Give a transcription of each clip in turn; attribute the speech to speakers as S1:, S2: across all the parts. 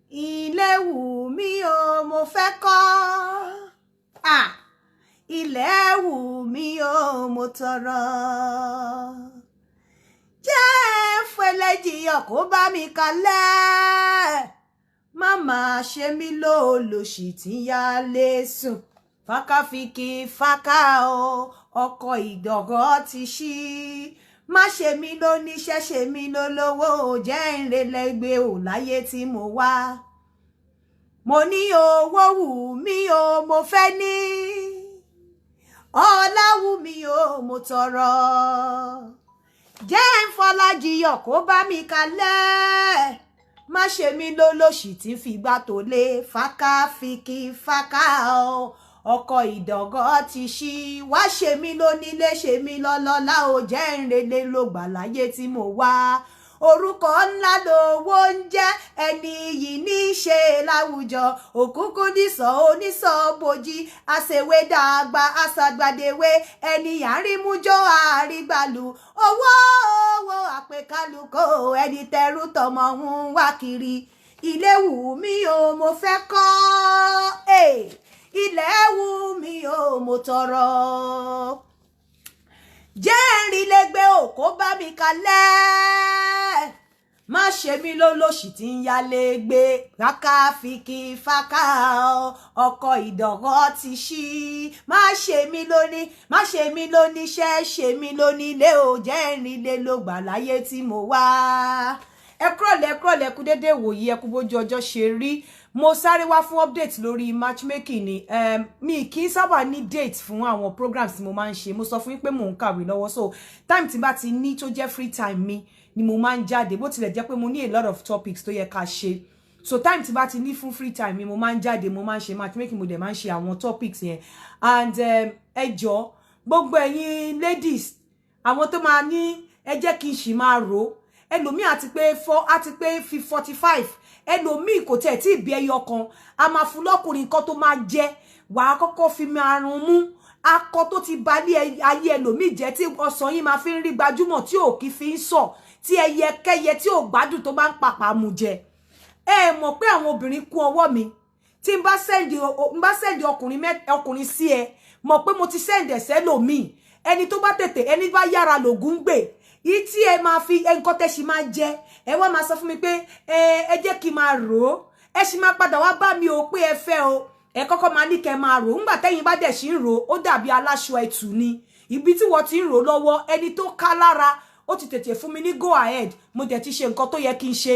S1: ilé wù mí o mo fẹ́ kọ́ ilé wù mí o mo tọrọ jẹ́ fẹlẹ́jìyàn kó bá mi kalẹ̀ mama ṣe mí lólòṣì tí yá lè sùn fákáfíkì fáká o ọkọ̀ ìdọ̀gọ́ ti ṣí má ṣe mí lóníṣẹ́ ṣe mí lólówó jẹ́ ìrẹ̀lẹ́gbẹ́ ò láyé tí mo wá mo ní owó wù mí o mo fẹ́ ní ọlá wù mí o mo tọrọ jẹ́ ìfọlájiyọ̀ kó bá mi kalẹ̀ má ṣe mí lólòṣì tí fìgbà tó lé fákáfíkì fáká o ọkọ̀ ìdọ̀gọ́ ti ṣí wá ṣe mí lónílé ṣe mí lọ́lọ́lá ò jẹ́ ìrẹ̀lẹ̀ ló gbà láyé tí mo wá orúkọ ńlá lówó ń jẹ́ ẹni yìí ní í ṣe láwùjọ òkúkú nísọ onísọ bòjì àṣewé dàgbà àṣàgbàdéwé ẹni àrímújó àrígbàlù owó àpèkálùkò ẹni tẹrú tọmọ ń wá kiri ilé wù mí o mo fẹ́ kọ́ ilé wù mí o mo tọrọ jẹ́rìí lẹ́gbẹ́ òkó bá mi kalẹ̀ má ṣe mí lólòṣì tí ń yálé gbé fákáfíkì fáká ọkọ̀ ìdọ̀gọ́ ti ṣí má ṣe mí lóníṣẹ́ ṣe mí lónílé ò jẹ́rìí lé ló gbà láyé tí mo wá ẹ kúrọ̀lẹ́ kú dédé wòyí ẹ kú bójú ọjọ́ ṣe rí mo sáré wá fún update lórí matchmaking ni mi kì í sábà ní date fún àwọn programs tí mo máa ń ṣe mo sọ fún yín pé mò ń kàwé lọ́wọ́ so time tí bá ti ní tó jẹ́ free time mi ni mo máa ń jáde bó tilẹ̀ jẹ́ pé mo ní a lot of topics tó yẹ ká ṣe so time tí bá ti ní fún free time mi mo máa ń jáde mo máa ń ṣe matchmaking mo dẹ̀ máa ń ṣe àwọn topics yẹn and ẹ jọ̀ọ́ gbogbo ẹ̀yin ladies àwọn tó máa ní ẹ jẹ́ kí n ṣì máa rò ẹlòmíì àti pé 45 ẹlòmíì kò tẹ̀ tí ìbí ẹyọ kan a máa fún lọ́kùnrin kan tó máa jẹ wàá kọ́kọ́ fi máa rún mú akọ tó ti balẹ̀ ayé ẹlòmíì jẹ́ tí ọsàn yìí máa fi ń rí gbajúmọ̀ tí ò kí fi ń sọ tí ẹyẹkẹyẹ tí ò gbádùn tó bá ń pàpà mú jẹ ẹ mọ̀ pé àwọn obìnrin kún ọwọ́ mi tí n bá sẹ́ndì ọkùnrin sí ẹ mọ̀ pé mo ti sẹ́ndì ẹ̀sẹ́ lòmíì ẹni tó bá tètè ẹni bá yára lògùn gbè yìí tí ẹ máa fi nǹkan tẹ́ ṣì máa jẹ ẹ wá máa sọ fún mi pé ẹ jẹ́ kí n máa rò ó ẹ ṣì máa padà wá bá mi o pé ẹ fẹ́ o ẹ kọ́kọ́ máa ní kẹ́ máa rò ó ńgbà tẹ́yìn bá dẹ̀ ṣì ń rò ó dàbí aláṣọ ẹ̀tù ni ibi tí wọ́n ti ń rò lọ́wọ́ ẹni tó ká lára ó ti tètè fún mi ní go ahead mo dẹ̀ ti ṣe nǹkan tó yẹ kí n ṣe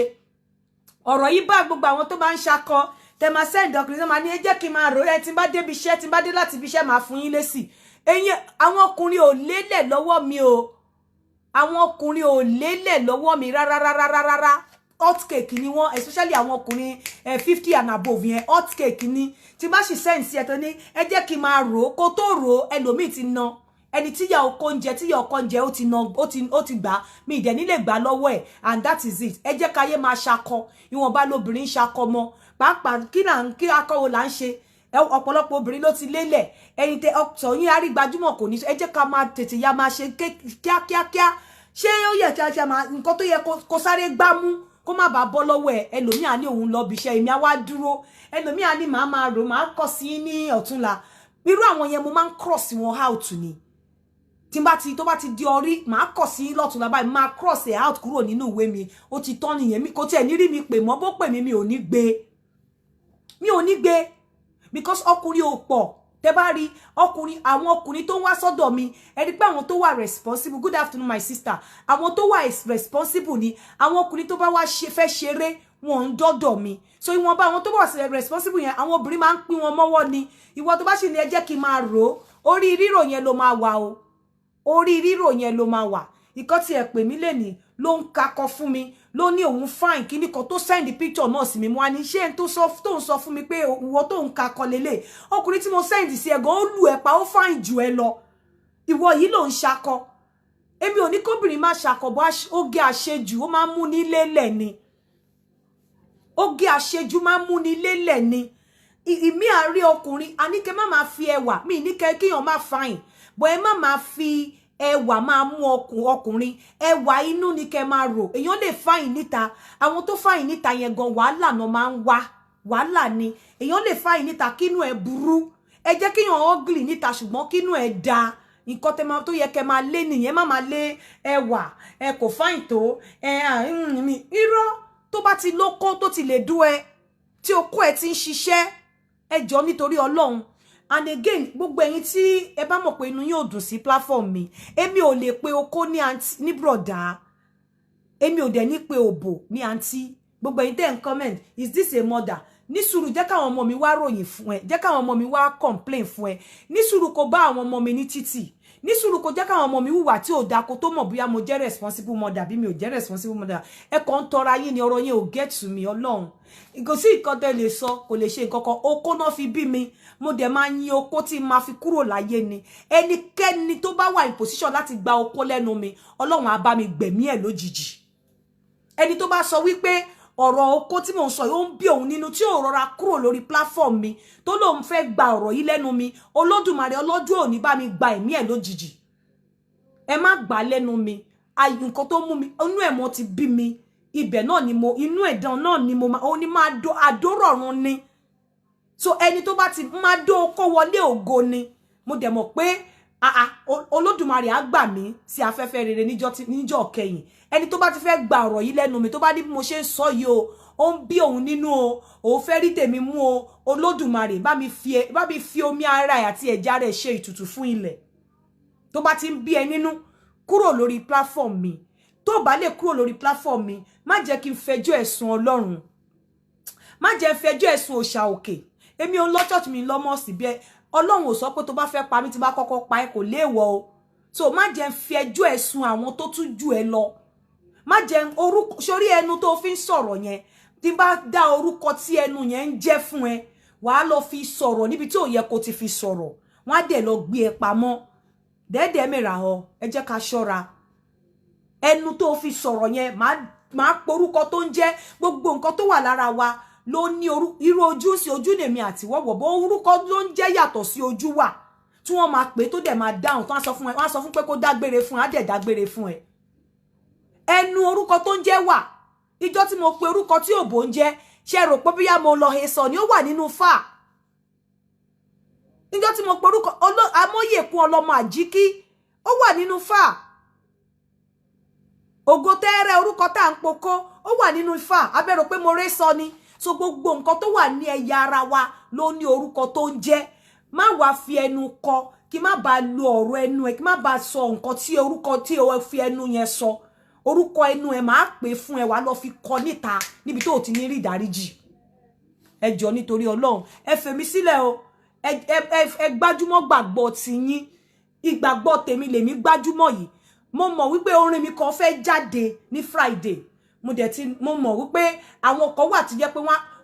S1: ọ̀rọ̀ yìí bá gbogbo àwọn tó bá ń ṣakọ tẹ máa send ọkùnrin tó máa ní ẹ jẹ́ kí n máa rò ó ẹ tí n bá débi iṣẹ́ tí n bá dé láti ibi iṣẹ́ máa fún yín lésì ẹ̀yin àwọn ọkùnrin ò lélẹ̀ lọ́wọ́ mi o àwọn ọkùnrin ò lélẹ̀ lọ́wọ́ mi rárá hot cake ni wọ́n especially àwọn ọkùnrin 50 and above yẹn hot cake ni tí bá sì send sí ẹ tó ní ẹ jẹ́ kí n máa rò ó kó tó rò ó ẹlòmíì ti na ẹni tíyà ọkọ ń jẹ ó ti gbà mí ìdẹ̀ nílé gbà lọ́wọ́ ẹ̀ and that is it ẹ jẹ́ káyé máa ṣakọ ìwọ̀nba lobìnrin ṣakọ mọ́ pàápàá kí akọ́wò là ń ṣe ọ̀pọ̀lọpọ̀ obìnrin ló ti lélẹ̀ ẹni tẹ ọ̀tọ̀ yín arí gbajúmọ̀ kò ní ẹ jẹ́ ká máa tètè ya máa ṣe kíákíákíá ṣé ó yẹ tí a ṣe máa nǹkan tó yẹ kó sáré gbámú kó má bàa bọ́ lọ́wọ́ ẹ̀ ẹlòmíì á ní òun lọ bí iṣẹ́ èmi á wá dúró ẹlòmíì á ní màá máa rò máa kọ̀ sí ní ọ̀túnla irú àwọn yẹn mo máa ń cross wọn out ni tó bá ti di orí màá kọ̀ sí lọ́túnla báyìí máa cross ẹ̀ out kúrò nínú ìwé mi ó ti tán nìyẹn mi kò tiẹ̀ ní rí mi pè mọ́ bó pè mí mi ò ní gbé because ọkùnrin ò pọ̀ tẹ́ bá rí àwọn ọkùnrin tó ń wá sọ́dọ̀ mi ẹ rí pé àwọn tó wà responsible good afternoon my sister àwọn tó wà responsible ni àwọn ọkùnrin tó bá wá fẹ́ ṣeré wọn ń dọ́dọ̀ mi so ìwọ̀nba àwọn tó wà responsible yẹn àwọn obìnrin máa ń pín wọn mọ́wọ́ ni ìwọ tó bá sì ní ẹ jẹ́ kí n máa rò ó orí rírò yẹn ló máa wà o orí rírò yẹn ló máa wà ìkọ́ tí ẹ pè mí lẹ́nìí ló ń kakọ fún mi ló ní òun fine kíní kan tó send picture náà sí mi mo á ní ṣé tó ń sọ fún mi pé ìwọ tó ń kakọ lélẹ̀ ọkùnrin tí mo send sí ẹ̀gàn ó lù ẹ̀ pa ó fine jù ẹ lọ ìwọ yìí ló ń ṣakọ èmi ò ní kóbìnrin má ṣakọ bó ó gé àṣejù ó máa ń mú ní lélẹ̀ ni ó gé àṣejù máa ń mú ní lélẹ̀ ni ìmí àárí ọkùnrin àníkẹ́ má máa fi ẹwà mí níkẹ́ kíyàn má fine bọ̀ ẹ má máa fi ẹwà máa mú ọkùnrin ẹwà inú ni kẹ́ máa rò èèyàn lè fáyìn níta àwọn tó fáyìn níta yẹn gan wàhálà náà máa ń wá wàhálà ni èèyàn lè fáyìn níta kínú ẹ burú ẹ jẹ́ kíyàn ugly níta ṣùgbọ́n kínú ẹ da nǹkan tẹ́ máa tó yẹ kẹ́ máa lé nìyẹn má máa lé ẹwà ẹ kò fáyìn tó mi irọ́ tó bá ti lóko tó ti lè dú ẹ tí okó ẹ ti ń ṣiṣẹ́ ẹ jọ nítorí Ọlọ́run. And again gbogbo ẹ̀yin tí ẹ bá mọ̀ pé inú yín ò dùn sí platform mi èmi ò lè pe okó ní aunty ní broda èmi ò dẹ̀ ní pe òbò ní aunty gbogbo ẹ̀yin tẹ́ ń comment is this a mother ní sùúrù jẹ́ káwọn ọmọ mi wá ròyìn fún ẹ jẹ́ káwọn ọmọ mi wá complain fún ẹ ní sùúrù kó bá àwọn ọmọ mi ní títì ní sùúrù kó jẹ́ káwọn ọmọ mi hùwà tí ò dáa kó tó mọ̀ bóyá mo jẹ́ responsible mother bí mi ò jẹ́ responsible mother ẹ kàn ń tọra yín ni ọ̀rọ̀ yẹn ò get to me Ọlọ́run kò sí nǹkan tẹ́ lè sọ kò lè ṣe nǹkan kan okó náà fi bí mi mo dẹ̀ máa yin okó tí máa fi kúrò láyé ni ẹnikẹ́ni tó bá wà in position láti gba okó lẹ́nu mi Ọlọ́run á bá mi gbẹ̀mí ẹ̀ lójijì ẹni tó bá sọ wípé ọ̀rọ̀ okó tí mò ń sọ yìí ó ń bí òun nínú tí ò rọra kúrò lórí platform mi tó lóun fẹ́ gba ọ̀rọ̀ yìí lẹ́nu mi Olódùmarè ọlọ́jọ́ òní bá mi gba ẹ̀mí ẹ̀ lójijì ẹ má gbà lẹ́nu mi nǹkan tó mú mi inú ẹ̀ mo ti bí mi ibẹ̀ náà ni mo inú ẹ̀dán náà ni mo ó ní máa do àdórọ̀run ni so ẹni tó bá ti máa dó okó wọlé ògo ni mo dẹ̀ mọ̀ pé Olódùmarè á gbà mí sí afẹ́fẹ́ rere níjọ́ kẹyìn ẹni tó bá ti fẹ́ gba ọ̀rọ̀ yìí lẹ́nu mi tó bá ní bí mo ṣe ń sọ yìí o ó ń bí òun nínú o òun fẹ́ rí tèmi mú o Olódùmarè bá mi fi omi ara ẹ̀ àti ẹ̀jẹ̀ rẹ̀ ṣe ìtùtù fún ilẹ̀ tó bá ti ń bí ẹ nínú kúrò lórí platform mi tó bá lè kúrò lórí platform mi má jẹ́ kí n fẹjọ́ ẹ̀sùn Ọlọ́run má jẹ́ fẹjọ́ ẹ̀sùn òòṣà òkè èmi ò lọ church mi lọ́mọ sí bí Ọlọ́run ò sọ pé tó bá fẹ́ pa mí tí bá kọ́kọ́ pa ẹ́ kò léèwọ̀ o so má jẹ́ fẹjọ́ ẹ̀sùn àwọn tó tún jù ẹ lọ má jẹ́ orúkọ sórí ẹnu tó fi ń sọ̀rọ̀ yẹn tí bá dá orúkọ tí ẹnu yẹn ń jẹ́ fún ẹ wàá lọ fi sọ̀rọ̀ níbi tí ò yẹ kó ti fi sọ̀rọ̀ wọ́n á dẹ̀ lọ gbé ẹ pamọ́ dẹ́ẹ̀dẹ́ mìíràn ọ ẹ jẹ́ ká ṣọ́ra ẹnu tó fi sọ̀rọ̀ yẹn máa porúkọ tó ń jẹ́ gbogbo nǹkan tó wà lára wa ló ní irú ojú sí ojú lèmi àti wọ́wọ́ bó orúkọ ló ń jẹ́ yàtọ̀ sí ojú wà tí wọ́n máa pè tó dẹ̀ máa dáhùn tó wọ́n á sọ fún pé kó dágbére fún ẹ á dẹ̀ dágbére fún ẹ ẹnu orúkọ tó ń jẹ́ wà ìjọ tí mo pe orúkọ tí òbò ń jẹ́ ṣe rò pé bíyá mo lọ hesọ ni ó wà nínú fà ìjọ tí mo pe orúkọ amóyèkún ọlọ́mọ àjíkí ó wà nínú fà ògo tẹ́rẹ́ orúkọ tá à ń pokó ó wà nínú ifá abẹ́rò pé mo ré sọ ni so gbogbo nǹkan tó wà ní ẹ̀yà ara wa ló ní orúkọ tó ń jẹ́ má wá fi ẹnu kọ kí má bàa lo ọ̀rọ̀ ẹnu ẹ kí má bàa sọ nǹkan tí orúkọ tí o fi ẹnu yẹn sọ orúkọ ẹnu ẹ máa pè fún ẹ wá lọ fi kọ níta níbi tó ti ní rí ìdáríjì ẹ jọ̀ọ́ nítorí Ọlọ́run ẹ fèmí sílẹ̀ o ẹ gbájúmọ́ gbàgbọ́ tiyín ìgbàgbọ́ tèmi lèmi gbájúmọ́ yìí mo mọ̀ wípé orin mi kan fẹ́ jáde ní Friday mo mọ̀ wípé àwọn kan wà tí jẹ́ pé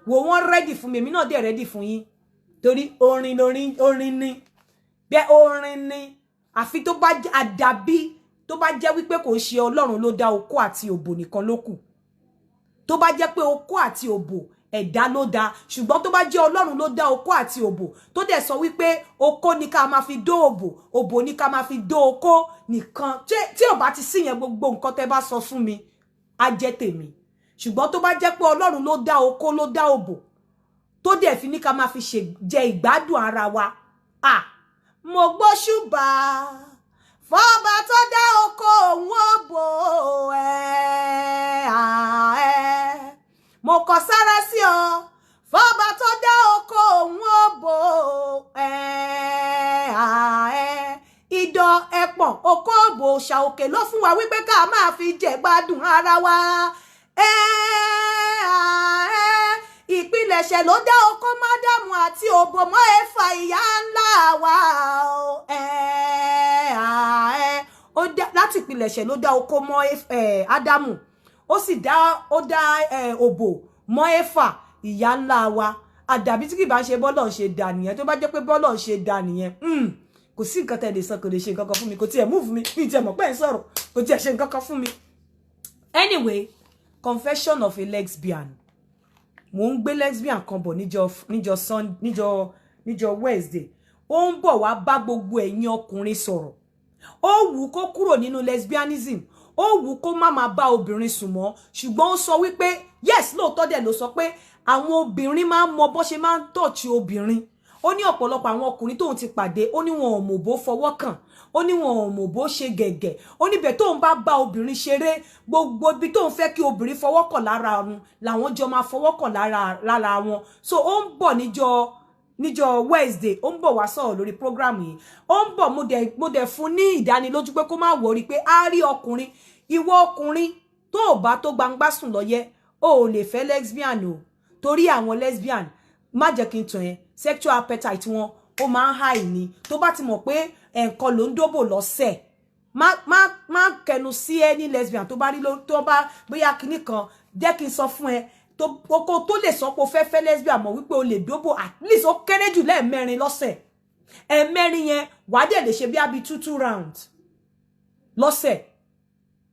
S1: wọ́n ready fún mi èmi náà dẹ̀ ready fún yín torí orin ni bẹ́ẹ̀ orin ni àfi tó bá àdàbí tó bá jẹ́ wípé kò ṣe Ọlọ́run ló dá okó àti òbò nìkan ló kù tó bá jẹ́ pé okó àti òbò ẹ̀dá ló dá ṣùgbọ́n tó bá jẹ́ Ọlọ́run ló dá okó àti òbò tó dẹ̀ sọ wípé okó ní ká máa fi dó òbò òbò ní ká máa fi dó okó nìkan tí ò bá ti sí yẹn gbogbo nǹkan tẹ́ bá sọ fún mi á jẹ́ tèmi ṣùgbọ́n tó bá jẹ́ pé Ọlọ́run ló dá okó ló dá òbò tó dẹ̀ fi ní ká máa fi jẹ ìgbádùn ara wa mo gbóṣùbà fọba tó dá okó òun òbò mo kọ sára sí ọ fọba tó dá okó òun òbò ìdọ̀ ẹpọ̀n okó òbò ṣàòkè ló fún wa wípé ká máa fi jẹ gbádùn ara wa ìpilẹ̀ṣẹ̀ ló dá okó mádámù àti òbò mọ́ ẹ̀fà ìyá ńlá wa láti ìpilẹ̀ṣẹ̀ ló dá okó mọ́ ádámù ó sì dá òbò mọ́ ẹ̀fà ìyá ńlá wa àdàbí tí kì bá ṣe bọ́lọ̀ ń ṣe dà nìyẹn tó bá jẹ́ pé bọ́lọ̀ ń ṣe dà nìyẹn kò sí nǹkan tẹ́ lè sọ kò lè ṣe nǹkan kan fún mi kò tiẹ̀ move mi bí tiẹ̀ mọ̀ pé ń sọ̀rọ̀ kò tiẹ̀ ṣe nǹkan kan fún mi. Anyway, confession of a lesbian mo ń gbé lesbian kan bọ̀ níjọ́ Wednesday ó ń bọ̀ wá bá gbogbo ẹ̀yin ọkùnrin sọ̀rọ̀ ó wù kó kúrò nínú lesbianism, ó wù kó má máa bá obìnrin sùn mọ́, ṣùgbọ́n ó sọ wípé yes lóòótọ́ dẹ̀ ló sọ pé àwọn obìnrin máa ń mọ bó ṣe máa ń tọ́ọ̀chì obìnrin. Ó ní ọ̀pọ̀lọpọ̀ àwọn ọkùnrin tóun ti pàdé, ó ní wọn ò mọ̀ bó fọwọ́ kàn, ó ní wọn ò mọ̀ bó ṣe gẹ̀gẹ̀, ó ní bẹ́ẹ̀ tóun bá obìnrin ṣeré, gbogbo ibi tóun fẹ́ kí obìnrin fọwọ́ kàn lára wọn làwọn jọ máa fọwọ́ kàn lára wọn. So ó ń bọ̀ níjọ́ Wednesday, ó ń bọ̀ wá sọ̀rọ̀ lórí program yìí, ó ń bọ̀ mo dẹ̀ fún ní ìdánilójú pé kó má wọrí pé á rí ọkùnrin. Ìwọ ọkùnrin tó bá tó gbangba sùn lọ́yẹ́, ó lè fẹ́ lesbian o, torí àwọn lesbian má jẹ́ kí n tàn yẹn, sexual appetite wọn ó máa ń high ni. Tó bá ti mọ̀ pé ẹ̀ǹkan ló ń dóbò lọ́sẹ̀, má kẹnu sí ẹni lesbian tó bá rí tó bá bóyá kinní kan, jẹ́ kí n sọ fún ẹ tó lè sọ pé o fẹ́ lesbian mọ̀ wípé o lè dóbò at least ó kéré jù lẹ́ẹ̀mẹ́rin lọ́sẹ̀. Ẹ̀ẹ̀mẹ́rin yẹn wàá dẹ̀ lè ṣe bí abi 2 rounds lọ́sẹ̀.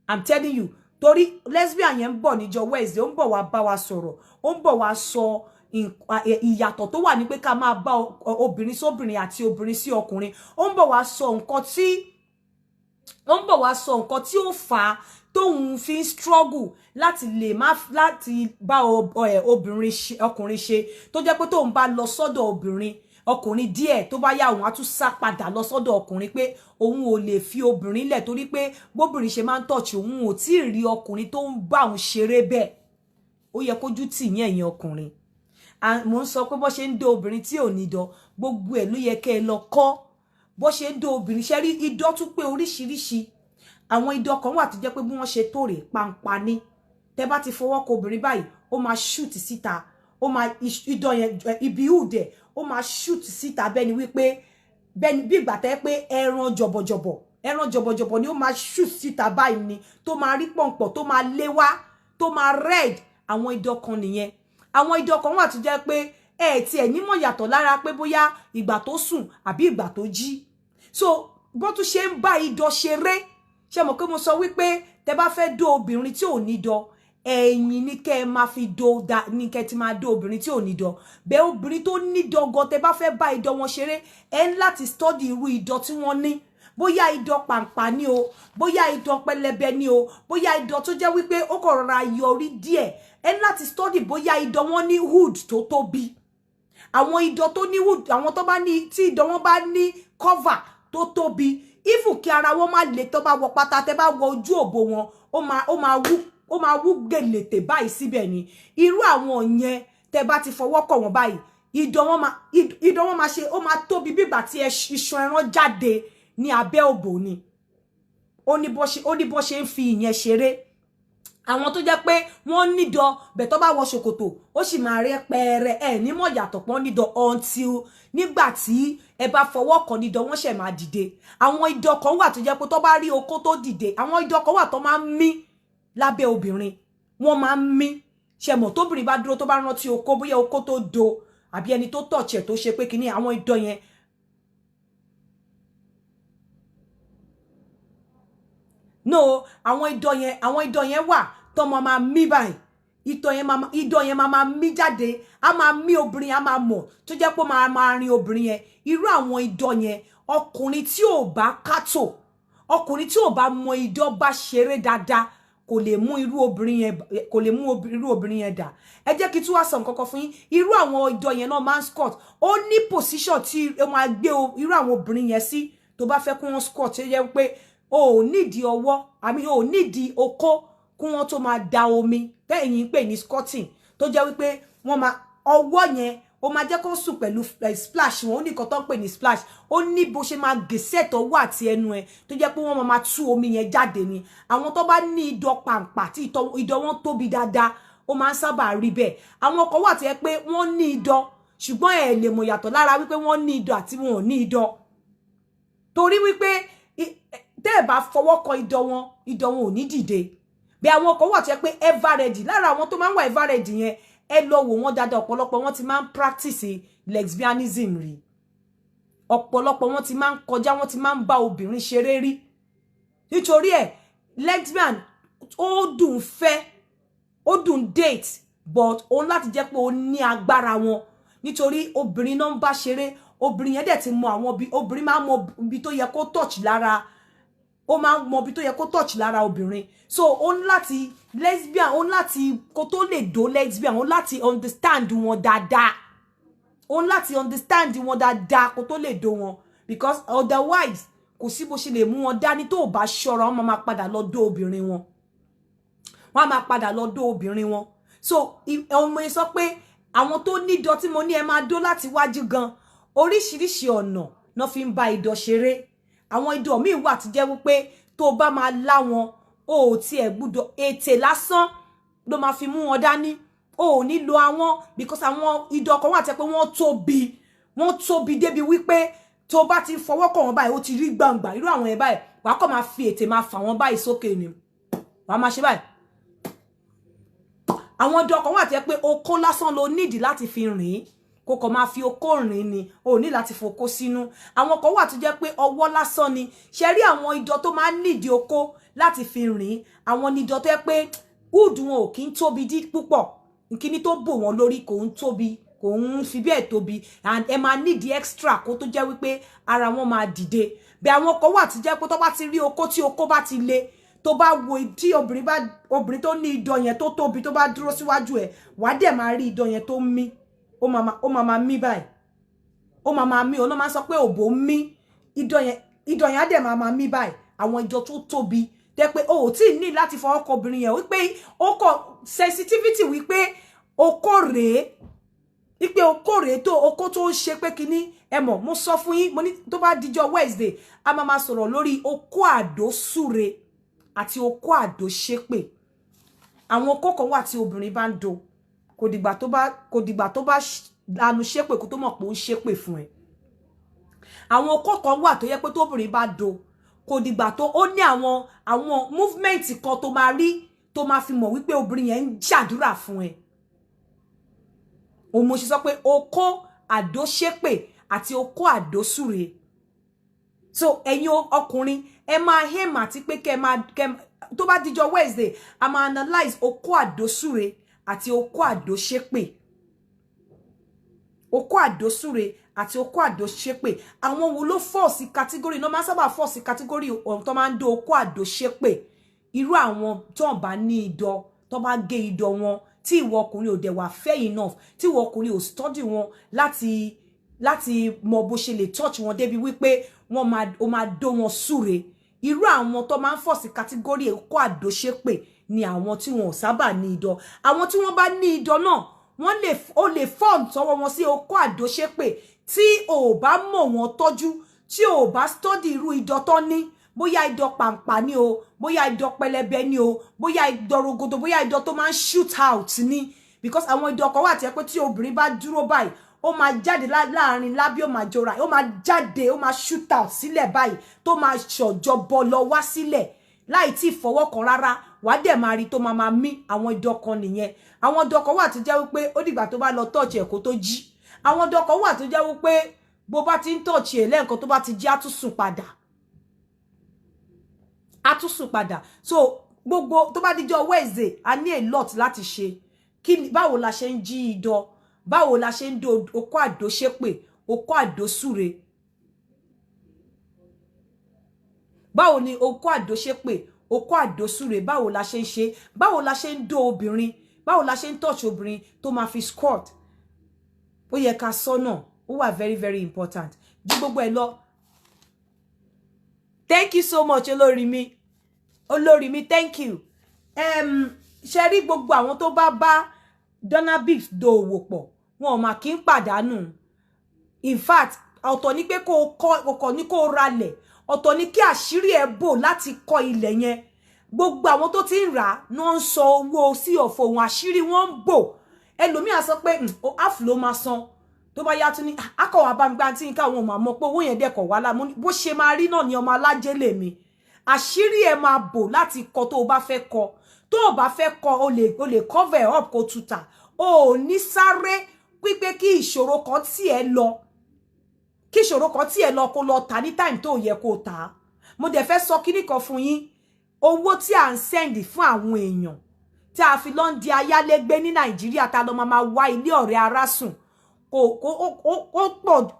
S1: I'm telling you, torí lesbian yẹn ń bọ̀ níjọ́ Wednesday, ó ń bọ̀ wá bá wa sọ̀rọ̀, ó ń bọ̀ wá sọ ìyàtọ̀ tó wà ní pé ká máa bá obìnrin sóbìnrin àti obìnrin sí ọkùnrin. Ó ń bọ̀ wá sọ nǹkan tí ó fà á tóun fi ń struggle láti bá ọkùnrin ṣe, tó jẹ́ pé tóun bá lọ sọ́dọ̀ ọkùnrin díẹ̀ tó bá yá òun á tún sá padà lọ sọ́dọ̀ ọkùnrin pé òun ò lè fi obìnrin lẹ̀ torí pé bóbìnrin ṣe máa ń tọ́ọ̀chì òun ò tí ì rí ọkùnrin tó ń bá òun ṣeré bẹ́ẹ̀. Ó yẹ kójú tì yín ẹ̀yin ọkùnrin. Mo ń sọ pé bó ṣe ń dó obìnrin tí ò ní dán, gbogbo ẹ̀ ló yẹ kẹ́ ẹ lọ kọ́ bó ṣe ń dó obìnrin. Ṣe rí idán tún pé oríṣiríṣi. Àwọn idán kan wà tó jẹ́ pé bí wọ́n ṣe tó rè pàǹpà ni. Tẹ́ bá ti fọwọ́ kọ obìnrin báyìí, ó máa shoot síta, ó máa idán yẹn ibi ìhùdẹ̀ ó máa shoot síta bẹ́ẹ̀ ni wípé bẹ́ẹ̀ ni bí ìgbà tẹ́ pé ẹran jọ̀bọ̀jọ̀bọ̀ ni ó máa shoot síta báyìí ni, tó máa rí pọ̀npọ̀, tó máa léwá, tó máa red. Àwọn idán kan nìyẹn. Àwọn idán kan wà tó jẹ́ pé tí ẹ̀ nímọ̀ yàtọ̀ lára pé bóyá ìgbà tó sùn àbí ìgbà tó jí. So bó tún ṣe ń bá idán ṣeré, ṣe mọ̀ pé mo sọ wípé tẹ́ bá fẹ́ dó obìnrin tí ò ní dán, ẹ̀yìn ní kẹ́ máa fi dó ní kẹ́ ti máa dó obìnrin tí ò ní dán. Bẹ́ẹ̀ obìnrin tó ní dán gan, tẹ́ bá fẹ́ bá idán wọn ṣeré, ẹ ń láti study irú idán tí wọ́n ní. Bóyá idán pàǹpà ni o, bóyá idán pẹlẹbẹ ni o, bóyá idán tó jẹ́ wípé ó kàn rọra yọrí díẹ̀. Ẹ ń láti study bóyá idán wọn ní hood tó tóbi. Àwọn idán tó ní hood, àwọn tó bá ní tí idán wọn bá ní cover tó tóbi, even kí ara wọn má le tó bá wọ pátá, tẹ́ bá wọ ojú òbò wọn, ó máa wú gèlètè báyìí síbẹ̀ ni. Irú àwọn yẹn tẹ́ bá ti fọwọ́ kọ wọn báyìí, idán wọn máa ṣe, ó máa tóbi bí ìgbà tí iṣan ẹran jáde ní abẹ́ òbò ni. Ó ní bó ṣe ń fi ìyẹn ṣeré. Àwọn tó jẹ́ pé wọ́n nídọ̀ bẹ̀ tó bá wọ ṣòkòtò, ó sì máa rẹ́ pẹ́ẹ́rẹ́ nímọ̀ yàtọ̀ pọ́n nídọ̀ until nígbà tí ẹ bá fọwọ́ kàn nídọ̀ wọ́n ṣẹ̀ máa dìde. Àwọn idán kan wà tó jẹ́ pé tó bá rí okó tó dìde, àwọn idán kan wà tó máa ń mí lábẹ́ obìnrin, wọ́n máa ń mí. Ṣe mọ̀ tóbìnrin bá dúró tó bá rántí okó, bóyá okó tó do àbí ẹni tó tọ̀ọ̀chẹ̀ tó ṣe pé kíní, àwọn idán yẹn. No, àwọn idán yẹn wà tó máa mí báyìí. Idán yẹn máa mí jáde, a máa mí obìnrin, a máa mọ̀ tó jẹ́ pé máa rin obìnrin yẹn. Irú àwọn idán yẹn, ọkùnrin tí ò bá kátó, ọkùnrin tí ò bá mọ idán bá ṣeré dáadáa, kò lè mú irú obìnrin yẹn dà. Ẹ jẹ́ kí tún wá sọ nǹkan kan fún yín. Irú àwọn idán yẹn náà máa ń squat. Ó ní position tí ó máa gbé irú àwọn obìnrin yẹn sí tó bá fẹ́ kí wọ́n squat, tó jẹ́ pé o ò nídìí ọwọ́, àmì o ò nídìí okó kí wọ́n tó máa da omi tẹ́yìn ń pè ní squatting, tó jẹ́ wípé wọ́n máa ọwọ́ yẹn ó máa jẹ́ kó sùn pẹ̀lú splash wọn. Ó ní nǹkan tó ń pè ní splash. Ó ní bó ṣe máa gèsè tó wà àti ẹnu ẹ tó jẹ́ pé wọ́n máa tú omi yẹn jáde ni. Àwọn tó bá ní idán pàǹpà tí idán wọn tóbi dáadáa, ó máa ń sábà rí bẹ́ẹ̀. Àwọn kan wà tó jẹ́ pé wọ́n ní idán ṣùgbọ́n ẹ lè mọ̀ yàtọ̀ lára wípé wọ́n ní idán àti wọn ò ní idán, torí wípé tẹ́ ẹ bá fọwọ́ kọ idán wọn ò ní dìde. Bí àwọn kan wà tó jẹ́ pé ever ready, lára àwọn tó máa ń wà ever ready yẹn, ẹ lọ wò wọ́n dáadáa. Ọ̀pọ̀lọpọ̀ wọn ti máa ń practice lesbianism rí. Ọ̀pọ̀lọpọ̀ wọn ti máa ń kọjá, wọn ti máa ń bá obìnrin ṣeré rí. Nítorí lesbian ó dùn fẹ́, ó dùn date, but òun láti jẹ́ pé ó ní agbára wọn. Nítorí obìnrin náà ń bá ṣeré, obìnrin yẹn dẹ̀ ti mọ àwọn obìnrin máa ń mọ ibi tó yẹ kó touch lára ó máa mọ bí tó yẹ kó touch lára obìnrin. So ó ní láti lesbian, ó ní láti kó tó lè do lesbian, ó ní láti understand wọn dáadáa. Ó ní láti understand wọn dáadáa kó tó lè do wọn, because otherwise kò sí bó ṣe lè mú wọn dání tó bá ṣọ́ra, wọn máa padà lọ do obìnrin wọn. Wọ́n máa padà lọ do obìnrin wọn. So ọmọ yẹn sọ pé àwọn tó ní idọ̀ tí mo ní ẹ máa dó láti wájú gan, oríṣiríṣi ọ̀nà náà fi ń bá idọ̀ ṣeré. Àwọn idọ̀ míì wà tí jẹ́ wípé tó bá máa lá wọn, o ò tiẹ̀ gbúdọ̀ ètè lásán ló máa fi mú wọn dání. O ò ní lo àwọn, because àwọn idọ̀ kan wà tí pé wọ́n tóbi débi wípé tó bá ti fọwọ́ kàn wọ́n báyìí ó ti rí gbangba. Irú àwọn ẹ̀ báyìí wàá kọ́ máa fi ètè máa fà wọ́n báyìí sókè ni. Wàá máa ṣe báyìí. Àwọn idọ̀ kan wà tí pé okó lásán ló nídìí láti fi rìn. Kó kàn máa fi okó rìn ni, o ní láti fokó sínú. Àwọn kan wà tó jẹ́ pé ọwọ́ lásán ni. Ṣé rí àwọn idọ̀ tó máa nídìí okó láti fi rìn, àwọn ni idọ̀ tó jẹ́ pé hood wọn ò kí ń tóbi dí púpọ̀. Kíni tó bò wọ́n lórí kò ń tóbi, kò ń fi bẹ́ẹ̀ tóbi, and ẹ máa nídìí extra kó tó jẹ́ wípé ara wọn máa dìde. Bí àwọn kan wà tó jẹ́ pé tó bá ti rí okó, tí okó bá ti le, tó bá wo tí obìnrin tó ní idọ̀ yẹn tó tóbi tó bá dúró síwájú ẹ̀, wàá dẹ̀ máa rí idọ̀ yẹn tó mí. Ó máa mí báyìí. Ó máa mí, ó máa sọ pé òbò mí. Idọ̀ yẹn á dẹ̀ máa mí báyìí. Àwọn idọ̀ tó tóbi tẹ́ pé o ò tí ní láti fọwọ́ kọ obìnrin yẹn wípé ó kọ sensitivity wípé okó rèé. Wípé okó rèé tó okó tó ń ṣe pé kíní. Ẹ mọ̀, mo sọ fún yín, mo ní tó bá dijọ́ Wednesday, a máa sọ̀rọ̀ lórí okó àdó súre àti okó àdó ṣépè. Àwọn okó kan wà tí obìnrin bá ń do, kò dìgbà tó bá lanu ṣépè kó tó mọ̀ pé ó ń ṣépè fún ẹ. Àwọn okó kan wà tó yẹ pé tóbìnrin bá do, kò dìgbà tó ó ní àwọn movement kan tó máa rí tó máa fi mọ̀ wípé obìnrin yẹn ń ṣàdúrà fún ẹ. Òun mo ṣe sọ pé okó àdó ṣépè àti okó àdó súre. So ẹ̀yin ọkùnrin ẹ máa aim àti pé tó bá dijọ́ Wednesday, a máa analyze okó àdó súre àti okó àdó ṣépè. Okó àdó súre àti okó àdó ṣépè. Àwọn wo ló fall sí category? No máa sábà fall sí category tó máa ń do okó àdó ṣépè. Irú àwọn tó bá ní idọ̀, tó bá gé idọ̀ wọn, tí ìwọ ọkùnrin ò dẹ̀ wà fair enough, tí ìwọ ọkùnrin ò study wọn láti mọ bó ṣe lè touch wọn débi wípé ó máa dó wọn súre. Irú àwọn tó máa ń fall sí category okó àdó ṣépè ni àwọn tí wọn ò sábà ní idọ̀. Àwọn tí wọ́n bá ní idọ̀ náà, ó lè fall tọwọ́ wọn sí okó àdó ṣépè tí ò bá mọ̀ wọn tọ́jú, tí ò bá study irú idọ̀ tó ní. Bóyá idọ̀ pàǹpà ni o, bóyá idọ̀ pẹlẹbẹ ni o, bóyá idọ̀ rogodo, bóyá idọ̀ tó máa ń shoot out ni. Because àwọn idọ̀ kan wà tí pé tí obìnrin bá dúró báyìí, ó máa jáde láàrin lábí, ó máa jọra, ó máa jáde, ó máa shoot out sílẹ̀ báyìí, tó máa ṣọ̀jọ̀ bọ́ lọ wá sílẹ̀ láì tí fọwọ́ kan rárá. Wàá dẹ̀ máa rí tó máa mí. Àwọn idọ̀ kan nìyẹn. Àwọn idọ̀ kan wà tó jẹ́ wípé ó dìgbà tó bá lọ touch ẹ̀ kó tó jí. Àwọn idọ̀ kan wà tó jẹ́ wípé bó bá ti ń touch ẹ̀ lẹ́ẹ̀kan tó bá ti jí, á tún sùn padà. So gbogbo tó bá dijọ́ Wednesday, a ní a lot láti ṣe. Báwo la ṣe ń jí idọ̀? Báwo la ṣe ń do okó àdó ṣépè, okó àdó súre? Báwo ni okó àdó ṣépè, okó àdó súre, báwo la ṣe ń ṣe? Báwo la ṣe ń do obìnrin? Báwo la ṣe ń touch obìnrin tó máa fi squirt? Ó yẹ ká sọ náà. Ó wà very very important. Ju gbogbo ẹ lọ. Thank you so much, olórí mi, thank you. Ṣé rí gbogbo àwọn tó bá Donabix do òwò pọ̀, wọn ò máa kí ń pàdánù. In fact, ọ̀tọ̀ ní pé kó ní kó ralẹ̀, ọ̀tọ̀ ní kí àṣírí ẹ bò láti kọ́ ilẹ̀ yẹn. Gbogbo àwọn tó ti ń rà náà ń sọ owó sí ọ̀fọ̀ wọn, àṣírí wọn ń bò. Ẹlòmíà sọ pé half ló máa san. Tó bá yá tún ní akọ̀wà bá mi gbá tí nǹkan àwọn ọmọ àmọ́ pé owó yẹn dẹ̀kọ̀ wá lámú. Bó ṣe máa rí náà ni ọmọ alájẹ́ lèmi. Àṣírí ẹ máa bò láti kọ tó o bá fẹ́ kọ. Tó o bá fẹ́ kọ, o lè cover up kó tuta. O ní sáré pípé kí ìṣòro kan tí ẹ lọ. Kí ìṣòro kan tí ẹ lọ kó lọ tà ní time tó yẹ kó tà. Mo dẹ̀ fẹ́ sọ kíní kan fún yín. Owó tí à ń send fún àwọn èèyàn tí a fi lọ ń di ayálégbé ní Nàìjíríà, tá lọ máa wá ilé ọ̀rẹ́ ara sùn.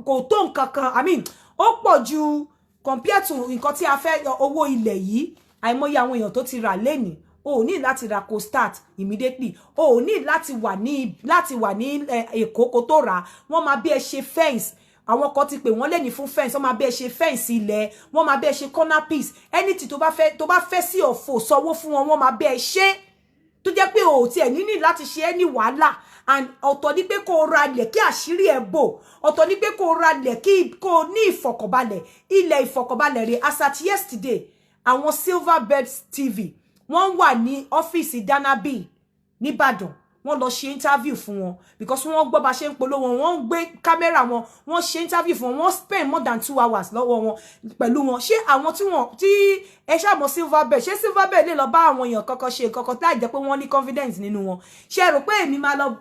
S1: Kò tó nǹkan kan, I mean, ó pọ̀ ju compare to nǹkan tí a fẹ́ owó ilẹ̀ yìí àìmọye àwọn èèyàn tó ti rà lẹ́nìí o ní láti ra kó start immediately o ní láti wà ní Èkó kó tó rà wọ́n máa bí ẹ ṣe fence àwọn kan ti pè wọ́n lẹ́ni fún fence wọ́n máa bí ẹ ṣe fence ilẹ̀ wọ́n máa bí ẹ ṣe corner piece anything tó bá fẹ́ sí ọ̀fọ̀ sanwó fún wọn wọ́n máa bí ẹ ṣe tó jẹ́ pé o ti ẹ̀ ní láti ṣe any wàhálà and ọ̀tọ̀ ní pé kó ra ilẹ̀ kí àṣírí ẹ̀ bò ọ̀tọ̀ ní pé kó ra ilẹ̀ kí kó ní ìfọ̀kànbalẹ̀ ilẹ̀ ìfọ̀kànbalẹ̀ rẹ̀ as at yesterday àwọn Silverbird TV wọ́n wà ní ọ́fíìsì Danabi nìbàdàn wọ́n lọ ṣe interview fún wọn because wọ́n gbọ́ bá ṣe ń polówó wọ́n gbé kámẹ́rà wọn wọ́n ṣe interview fún wọn wọ́n spend more than 2 hours lọ́wọ́ wọn pẹ̀lú wọn ṣé àwọn tí ẹ ṣàmọ̀ Silverbird ṣé Silverbird lè lọ bá àwọn èèyàn kankan ṣe kankan láì jẹ́ pé wọ́n ní confidence nínú wọn ṣé rò pé èmi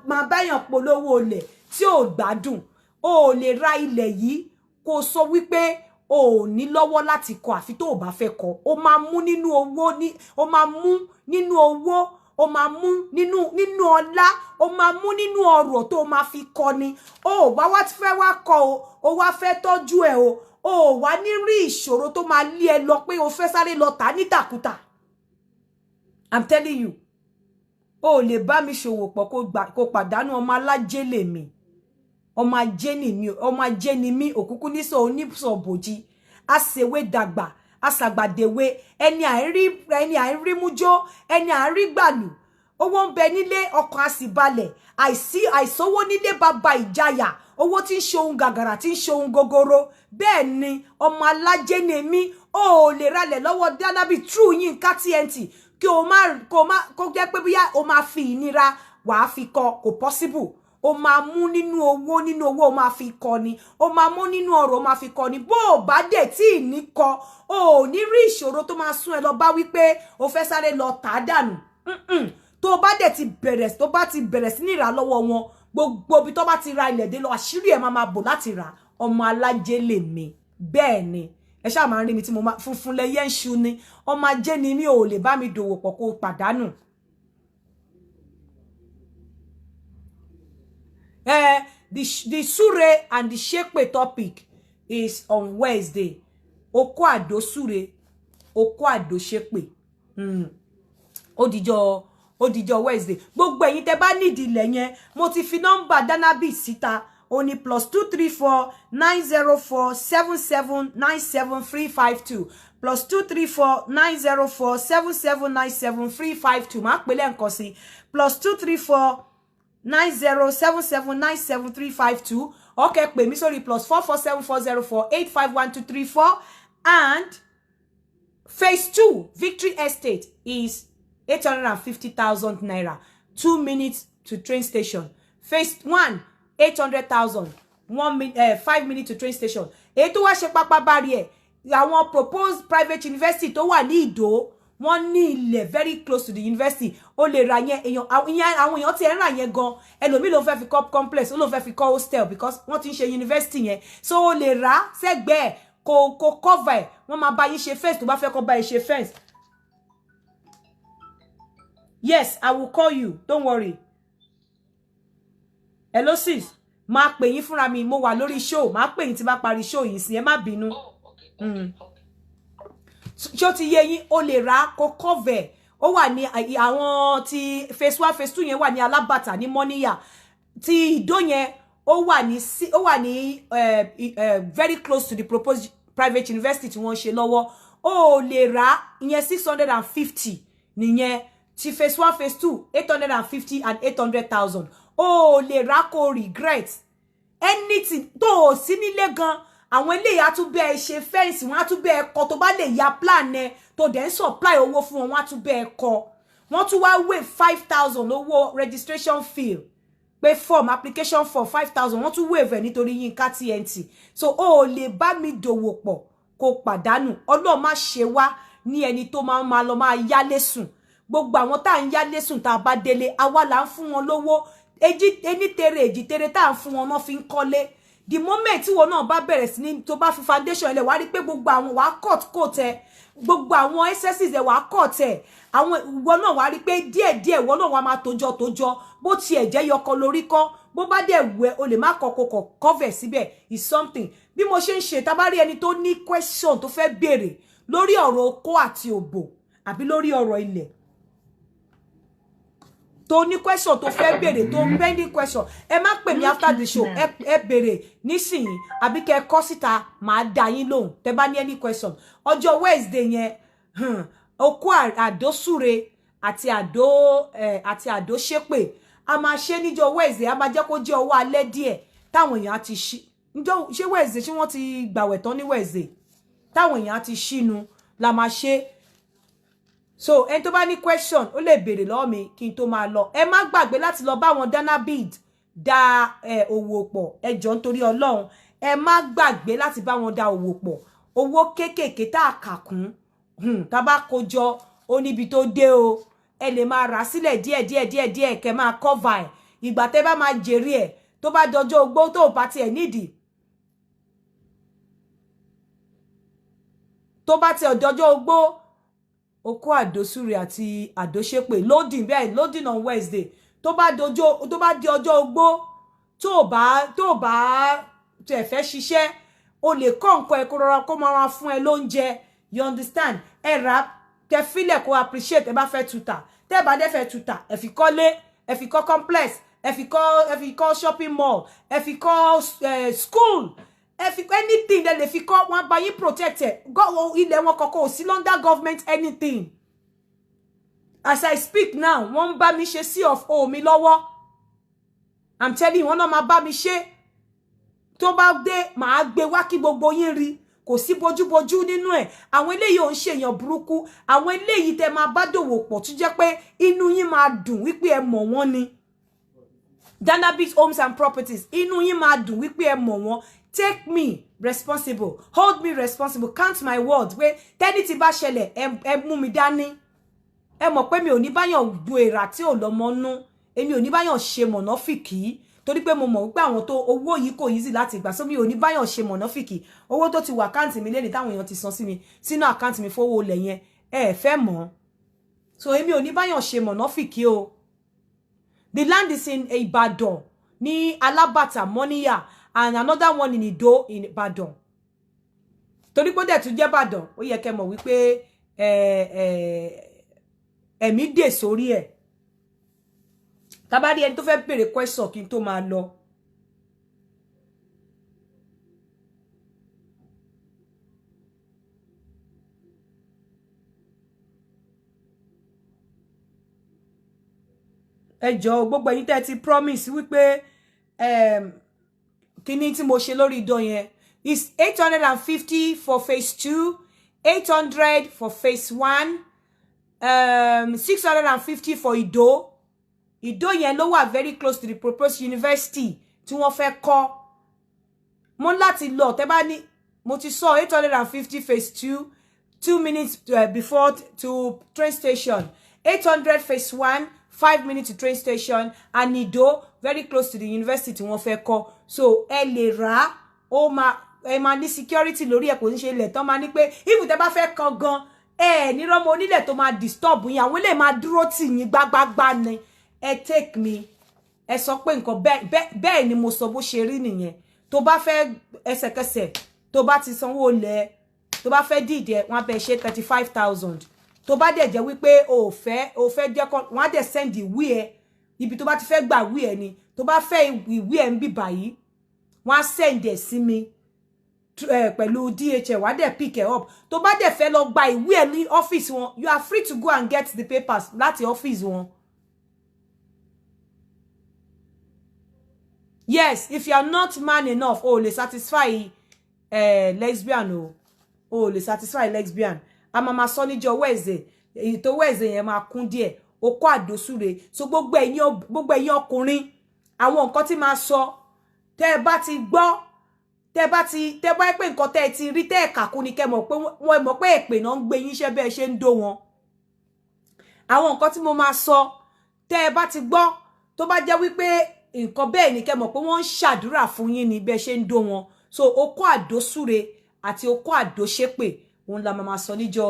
S1: máa báyàn polówó ilẹ̀ tí ò gbádùn o lè ra ilẹ̀ yìí kó sọ wípé o ní lọ́wọ́ láti kọ àfi tó bá fẹ́ kọ o máa mú nínú owó o máa mú nínú owó o máa mú nínú ọlá o máa mú nínú ọrọ̀ tó máa fi kọ ni o bá wá ti fẹ́ wá kọ o wá fẹ́ tọ́jú ẹ̀ o wá ní rí ìṣòro tó máa lé ẹ lọ pé o fẹ́ sáré lọ tà ní tàkútà I'm telling you o lè bá mi ṣòwò pọ̀ kó pàdánù ọmọ alájẹ́ lèmi ọmọ ajé ni mi òkúkú nísọ onísọ bòjì àṣewé dàgbà àṣàgbàdèwé ẹni àìrí mújó ẹni àìrí gbàlù owó ń bẹ nílé ọkàn àsìbalẹ̀ àìsówó nílé bàbá ìjayà owó tí ń ṣe ohun gàgàrà tí ń ṣe ohun gogoro bẹ́ẹ̀ ni ọmọ alájẹ ni mi ó lè ralẹ̀ lọ́wọ́ Danabi true Yinka TNT kí kó jẹ́ pé bóyá o máa fi ìnira wàá fi kọ kò possible o máa mú nínú owó o máa fi kọ ni o máa mú nínú ọrọ̀ o máa fi kọ ni bó o bá dẹ̀ tí ní kọ o ní rí ìṣòro tó máa sún ẹ lọ bá wípé o fẹ́ sáré lọ tà á dànù tó bá dẹ̀ ti bẹ̀rẹ̀ sí ní ìrà lọ́wọ́ wọn gbogbo ibi tó bá ti ra ilẹ̀ dé lọ àṣírí ẹ̀ máa bò láti rà ọmọ alájẹ lèmi bẹ́ẹ̀ ni ẹ ṣáà máa ń rí mi tí mo máa funfun lẹ́yẹ ń ṣu ni ọmọ ajé ni mi ò lè bá mi dòwò pọ̀ kó pàdánù. The Sure and the Shepe topic is on Wednesday. Oko Ado Sure, Oko Ado Shepe. Ó dìjọ́ Wednesday. Gbogbo ẹ̀yin tẹ́ bá need ilẹ̀ yẹn, mo ti fi number Danabi síta. Oni +234 904 7797 352 +234 904 7797 352. Má pè lẹ́ǹkan sí +234 9077977352. Okay, pè mí sórí +447 404 and phase 2 Victory Estate is 850,000 naira. 2 minutes to train station. Phase 1 800,000. 5 minutes to train station. Èyí tó wá ṣe pápá barrier. Àwọn proposed private university tó wà ní Ìdó wọ́n ní ilẹ̀ very close to the university ó lè ra yẹn àwọn èèyàn tí ẹ ń rà yẹn gan ẹlòmíì ló fẹ́ fi kọ́ complex ó ló fẹ́ fi kọ́ hostel because wọ́n ti ń ṣe university yẹn so ó lè rà sẹ́gbẹ̀ẹ́ kò cover ẹ̀ wọ́n máa bá yín ṣe fence tó bá fẹ́ kọ́ bá yín ṣe fence. Yes, I will call you, don't worry. Hello sis, máa pè yín fúnra mi mo wà lórí show máa pè yín tí bá parí show yìí sí ẹ má bínú. Ṣó ti yé yín ó lè rà kó cover ó wà ní àwọn tí phase 1 phase 2 yẹn wà ní Alábàtà ní Mọ́níyà tí Ìdó yẹn ó wà ní very close to the proposed private university tí wọ́n ṣe lọ́wọ́ ó lè rà ìyẹn 650 nìyẹn tí phase 1 phase 2 850 and 800,000 ó lè rà kó regret anything tó sí nílé gan àwọn eléyìí á tún bẹ́ẹ̀ ṣe fẹ́ǹsì wọ́n á tún bẹ́ẹ̀ kọ́ tó bá lè ya plan ẹ tó dẹ̀ ń supply owó fún wọn wọ́n á tún bẹ́ẹ̀ kọ́ wọ́n tún wá waive 5,000 owó registration fee pé form application form 5,000 wọ́n tún waive ẹ̀ nítorí Yinka TNT so ó lè bá mi dòwò pọ̀ kó pàdánù Ọlọ́run má ṣe wá ní ẹni tó máa lọ máa yálé sùn gbogbo àwọn tá à ń yálé sùn tá a bá délé àwa là ń fún wọn lówó ení tere èjì tere tá à ń fún wọn náà fi ń kọ́lé the moment tí wọn náà bá bẹ̀rẹ̀ sí ní tó bá fi foundation ẹlẹ̀ wá rí pé gbogbo àwọn wàá coat ẹ gbogbo àwọn excesses ẹ wàá coat ẹ àwọn ìwọ náà wá rí pé díẹ̀díẹ̀ ìwọ náà wá máa tójọ bó tiẹ̀ jẹ́ yọkọ lórí kọ́ bó bá dẹ̀ wù ẹ́ o lè má kọ́kọ́ cover síbẹ̀ is something bí mo ṣe ń ṣe tá bá rí ẹni tó ní question tó fẹ́ béèrè lórí ọ̀rọ̀ oko àti òbò àbí lórí ọ̀rọ̀ ilẹ̀ tó ní question tó fẹ́ béèrè tó pending question ẹ má pè mí after the show ẹ béèrè nísìnyí àbí kẹ́ kọ síta máa dá yín lóhùn tẹ́ bá ní any question ọjọ́ Wednesday yẹn oko àdósúre àti àdó ṣépè a máa ṣe níjọ́ Wednesday a máa jẹ́ kó jẹ́ ọwọ́ alẹ́ díẹ̀ táwọn èèyàn ti ṣí níjọ́ ṣé Wednesday ṣé wọ́n ti gbàwẹ̀ tán ní Wednesday táwọn èèyàn ti ṣínu la máa ṣe so ẹni tó bá ní question ó lè béèrè lọ́wọ́ mi kí n tó máa lọ ẹ má gbàgbé láti lọ bá wọn Danabid dá òwò pọ̀ ẹ jọ̀ọ́ nítorí Ọlọ́run ẹ má gbàgbé láti bá wọn dá òwò pọ̀ owó kéékèèké tá a kà kún tá bá kó jọ ó níbi tó dé o ẹ lè máa rà sílẹ̀ díẹ̀ kẹ́ máa cover ẹ̀ ìgbà tẹ́ bá máa jèrè ẹ̀ tó bá dọjọ́ ogbó tó bá tiẹ̀ nídìí tó bá tiẹ̀ dọjọ́ ogbó oko àdósúre àti àdóṣépè loading bẹ́ẹ̀ loading on Wednesday tó bá di ọjọ́ ogbó tó bá tẹ̀ fẹ́ ṣiṣẹ́ o lè kọ́ nǹkan ẹ̀ kó rọra kó máa fún ẹ lóúnjẹ you understand ẹ rà tẹ fílẹ̀ kó appreciate ẹ bá fẹ́ tuta tẹ́ bá dé fẹ́ tuta ẹ fi kọ́lé ẹ fi kọ́ complex ẹ fi kọ́ shopping mall ẹ fi kọ́ school ẹ fi anything lè fi kọ́ wọn bá yín protect ẹ ilẹ̀ wọn kọ́kọ́ ò sí London government anything as I speak now wọ́n bá mi ṣe sí of o mi lọ́wọ́ I'm telling you wọ́n náà máa bá mi ṣe tó bá dé màá gbé wá kí gbogbo yín rí kò sí bójúbójú nínú ẹ̀ àwọn eléyìí ò ń ṣèyàn burúkú àwọn eléyìí tẹ́ máa bá dòwò pọ̀ tó jẹ́ pé inú yín máa dùn wípé ẹ mọ̀ wọ́n ni Danabid Homes and Properties inú yín máa dùn wípé ẹ mọ̀ wọ́n take me responsible hold me responsible count my words pé tẹ́ni tí bá ṣẹlẹ̀ ẹ mú mi dání ẹ mọ̀ pé mi ò ní báyàn du èrà tí ò lọ́mọ nú èmi ò ní báyàn ṣe mọ̀nàfìkì torí pé mo mọ̀ wípé àwọn tó owó yìí kò easy láti gbà so mi ò ní báyàn ṣe mọ̀nàfìkì owó tó ti wà àkáǹtì mi lẹ́ni táwọn èèyàn ti san sí mi sínú àkáǹtì mi fowó olè yẹn ẹ fẹ́ mọ̀ so èmi ò ní báyàn ṣe mọ̀nàfìkì o the land is in Ibadan ní Alábàtà Mọ́níyà and another one in Ìdó in Ìbàdàn torí pé dẹ̀ tún jẹ́ Ìbàdàn ó yẹ kẹ́ mọ̀ wípé ẹ̀mí dè sórí ẹ̀ tabadi ẹni tó fẹ́ béèrè question kí n tó máa lọ ẹ jọ̀ọ́ gbogbo ẹ̀yin tẹ́ ti promise wípé kíní tí mo ṣe lórí idán yẹn is 850 for phase 2 800 for phase 1 650 for Ìdó yẹn ló wà very close to the proposed university tí wọ́n fẹ́ kọ́ mo láti lọ tẹ́ bá ní mo ti sọ 850 phase 2 minutes before to train station 800 phase 1 5 minutes to train station and Ìdó very close to the university tí wọ́n fẹ́ kọ́ so ẹ lè rà ó máa ní security lórí ẹ̀ kò ní ṣe ilẹ̀ tán máa ní pé if tẹ́ bá fẹ́ kan gan ní rọ́mọ onílẹ̀ tó máa disturb yín àwọn ilé máa dúró tì yín gbágbágbá ni ẹ take me ẹ sọ pé nǹkan bẹ́ẹ̀ ni mo sọ bó ṣe rí nìyẹn tó bá fẹ́ ẹsẹ̀kẹsẹ̀ tó bá ti sanwó lẹ̀ tó bá fẹ́ dìde wọ́n á bẹ ṣe 35,000 tó bá dẹ̀ jẹ́ wípé o fẹ́ jẹ́ kọ́ wọ́n á dẹ̀ send ìwé ẹ ibi tó bá ti fẹ́ gbà ìwé ẹ ni tó bá fẹ́ ìwé ẹ ń bì báyìí wọ́n á send ẹ̀ sí mi pẹ̀lú DHL wá dẹ̀ pick it up tó bá dẹ̀ fẹ́ lọ gba ìwé ẹ ní ọ́fíìsì wọn you are free to go and get the papers láti ọ́fíìsì wọn. Yes, if you are not man enough o lè satisfy lesbian o lè satisfy lesbian a máa sọ níjọ́ Wednesday èyí tó Wednesday yẹn máa kún díẹ̀ oko àdósúre so gbogbo ẹ̀yin ọkùnrin àwọn nǹkan tí máa sọ tẹ́ bá ti gbọ́ tẹ́ bá pé nǹkan tẹ́ ti rí tẹ́ kàkún ni kẹ́ mọ̀ pé wọ́n mọ̀ pé èpè náà ń gbé yín iṣẹ́ bẹ́ẹ̀ ṣe ń dó wọn àwọn nǹkan tí mo máa sọ tẹ́ bá ti gbọ́ tó bá jẹ́ wípé nǹkan bẹ́ẹ̀ ni kẹ́ mọ̀ pé wọ́n ń ṣàdúrà fún yín ni bẹ́ẹ̀ ṣe ń dó wọn so oko àdósúre àti oko àdóṣépè òun la máa sọ níjọ́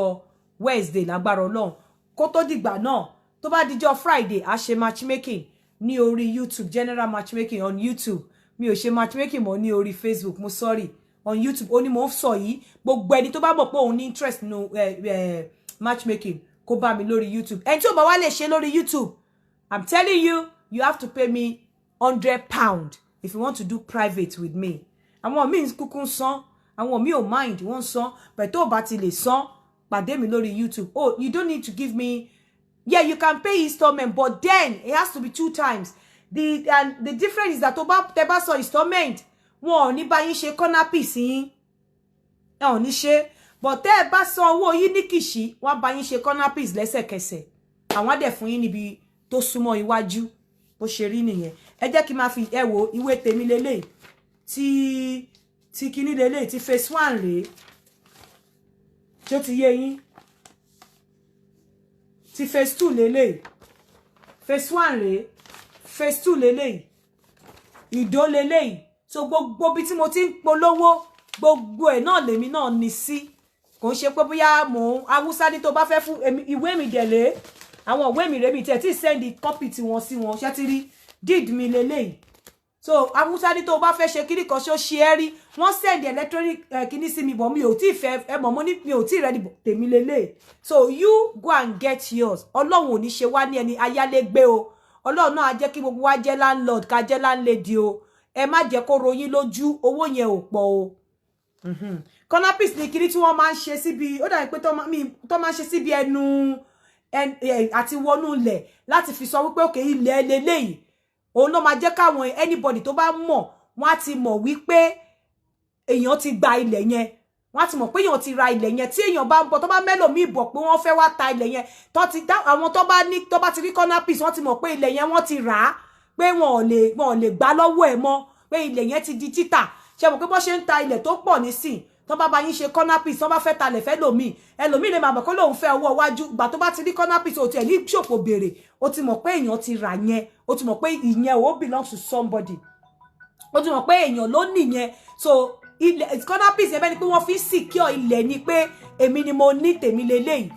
S1: Wednesday lágbára Ọlọ́run kó tó dìgbà náà tó bá dijọ́ Friday a ṣe matchmaking ní orí YouTube, general matchmaking on YouTube. Mi ò ṣe matchmaking mọ́ ní orí Facebook, mo sorry. On YouTube, ó ní mo sọ yìí, gbogbo ẹni tó bá mọ̀ pé òun ní interest no matchmaking, kó bá mi lórí YouTube. Ẹni tí ó bá wá lè ṣe lórí YouTube, I'm telling you, you have to pay me £100 if you want to do private with me. Àwọn mi kúkú san, àwọn mi ò mind wọ́n san, but tó bá ti lè san, pàdé mi lórí YouTube. Oh, you don't need to give me, yeah, you can pay installment, but then it has to be 2 times. The difference is that tó bá tẹ́ bá san installment, wọn ò ní bá yín ṣe corner piece yín. Ẹ ò ní ṣe, but tẹ́ bá san owó yín ní kìṣí, wọ́n bá yín ṣe corner piece lẹ́sẹ̀kẹsẹ̀. Àwọn á dẹ̀ fún yín níbi tó súnmọ́ iwájú. Bó ṣe rí nìyẹn. Ẹ jẹ́ kí máa fi ẹ wo ìwé tèmi lélẹ̀. Tí kíní lélẹ̀ tí phase 1 rèé. Tí ó ti yé yín. Tí phase 2 lélẹ̀. Phase 1 rèé. Phase 2 lélẹ̀. Ìdó lélẹ̀. So gbogbo bí tí mo ti ń polówó, gbogbo ẹ̀ náà lèmi náà ní sí. Kò ń ṣe pé bóyá mo Hausa ní tó bá fẹ́ fún ìwé mi dẹ̀lé. Àwọn ìwé mi rèé mi tẹ̀ tí send copy tí wọ́n sí wọn. Ṣé ti rí deed mi lélẹ̀. So Hausa ní tó bá fẹ́ ṣe kíní kan ṣó ṣe é rí. Wọ́n send electronic kíní sí mi, but mi ò tí fẹ́ ẹ mọ̀ mo ní mi ò tí ready tèmi lélẹ̀. So you go and get yours. Ọlọ́run ò ní ṣe wá ní ẹni ayálégbé o. Ọlọ́run náà á jẹ́ kí gbogbo wa jẹ́ landlord ká jẹ́ landlady o. Ẹ má jẹ́ kó royín lójú, owó yẹn ò pọ̀ o. Corner piece ni kíní tí wọ́n máa ń ṣe síbi, ó dàbí pé tó máa ń ṣe síbi ẹnu àti wọnú ilẹ̀ láti fi sọ wípé òkè ilẹ̀ lélẹ́yìí. Òun ló máa jẹ́ káwọn anybody tó bá mọ̀, wọ́n á ti mọ̀ wípé èèyàn ti gba ilẹ̀ yẹn. Wọ́n á ti mọ̀ pé èèyàn ti ra ilẹ̀ yẹn. Tí èèyàn bá ń bọ̀ tó bá mẹ́lòmíì bọ̀ pé wọ́n fẹ́ wá ta ilẹ̀ yẹn, àwọn tó bá ti rí corner piece, wọ́n ti mọ̀ pé ilẹ̀ yẹn wọ́n ti rà á, pé wọn ò lè gbà lọ́wọ́ ẹ̀ mọ́, pé ilẹ̀ yẹn ti di títà. Ṣé mọ̀ pé bó ṣe ń ta ilẹ̀ tó pọ̀ nísìn, tó bá yín ṣe corner piece, tó bá fẹ́ talẹ̀ fẹ́ lòmíì, ẹlòmíì lè máa mọ̀ kó lóun fẹ́ owó iwájú, gbà tó bá ti rí corner piece ó ti ẹ̀ ní ṣòpò béèrè, ó ti mọ̀ pé èèyàn ti rà yẹn, ó ti mọ̀ pé ìyẹn ó belong to somebody, ó ti mọ̀ pé èèyàn ló nìyẹn. So ilẹ̀ corner piece ẹbẹ́ ni pé wọ́n fi secure ilẹ̀ ni pé èmi ni mo ní tèmi lélẹ́yìí.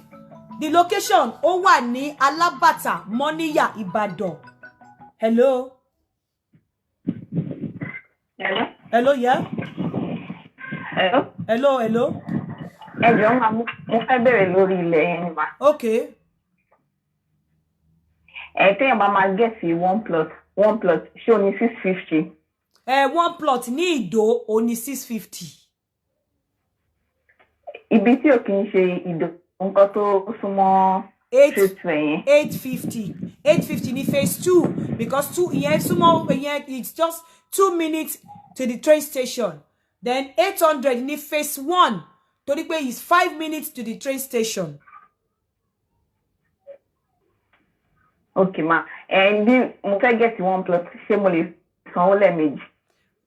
S1: The location ó wà ní Alábàtà, Mọ́níyà, Ìbàdàn. Hello.
S2: Hello.
S1: Hello, yeah.
S2: Hello.
S1: Hello, hello.
S2: Ẹ jọ̀ọ́ ma mo fẹ́ bẹ̀rẹ̀ lórí ilẹ̀ yẹn ni ma.
S1: Okay.
S2: Téèyàn bá máa get one plot ṣé o ní 650.
S1: One plot ní Ìdó ó ní 650.
S2: Ibi tí ò kì í ṣe Ìdó nǹkan tó súnmọ́
S1: 850 ní phase 2 because 2 ìyẹn súnmọ́ ìyẹn it's just 2 minutes to the train station. Then 800 ní phase 1 torí pé it's 5 minutes to the train station.
S2: Okay ma. Bí mo fẹ́ get one plot ṣé mo lè sanwó lẹ́ẹ̀mejì?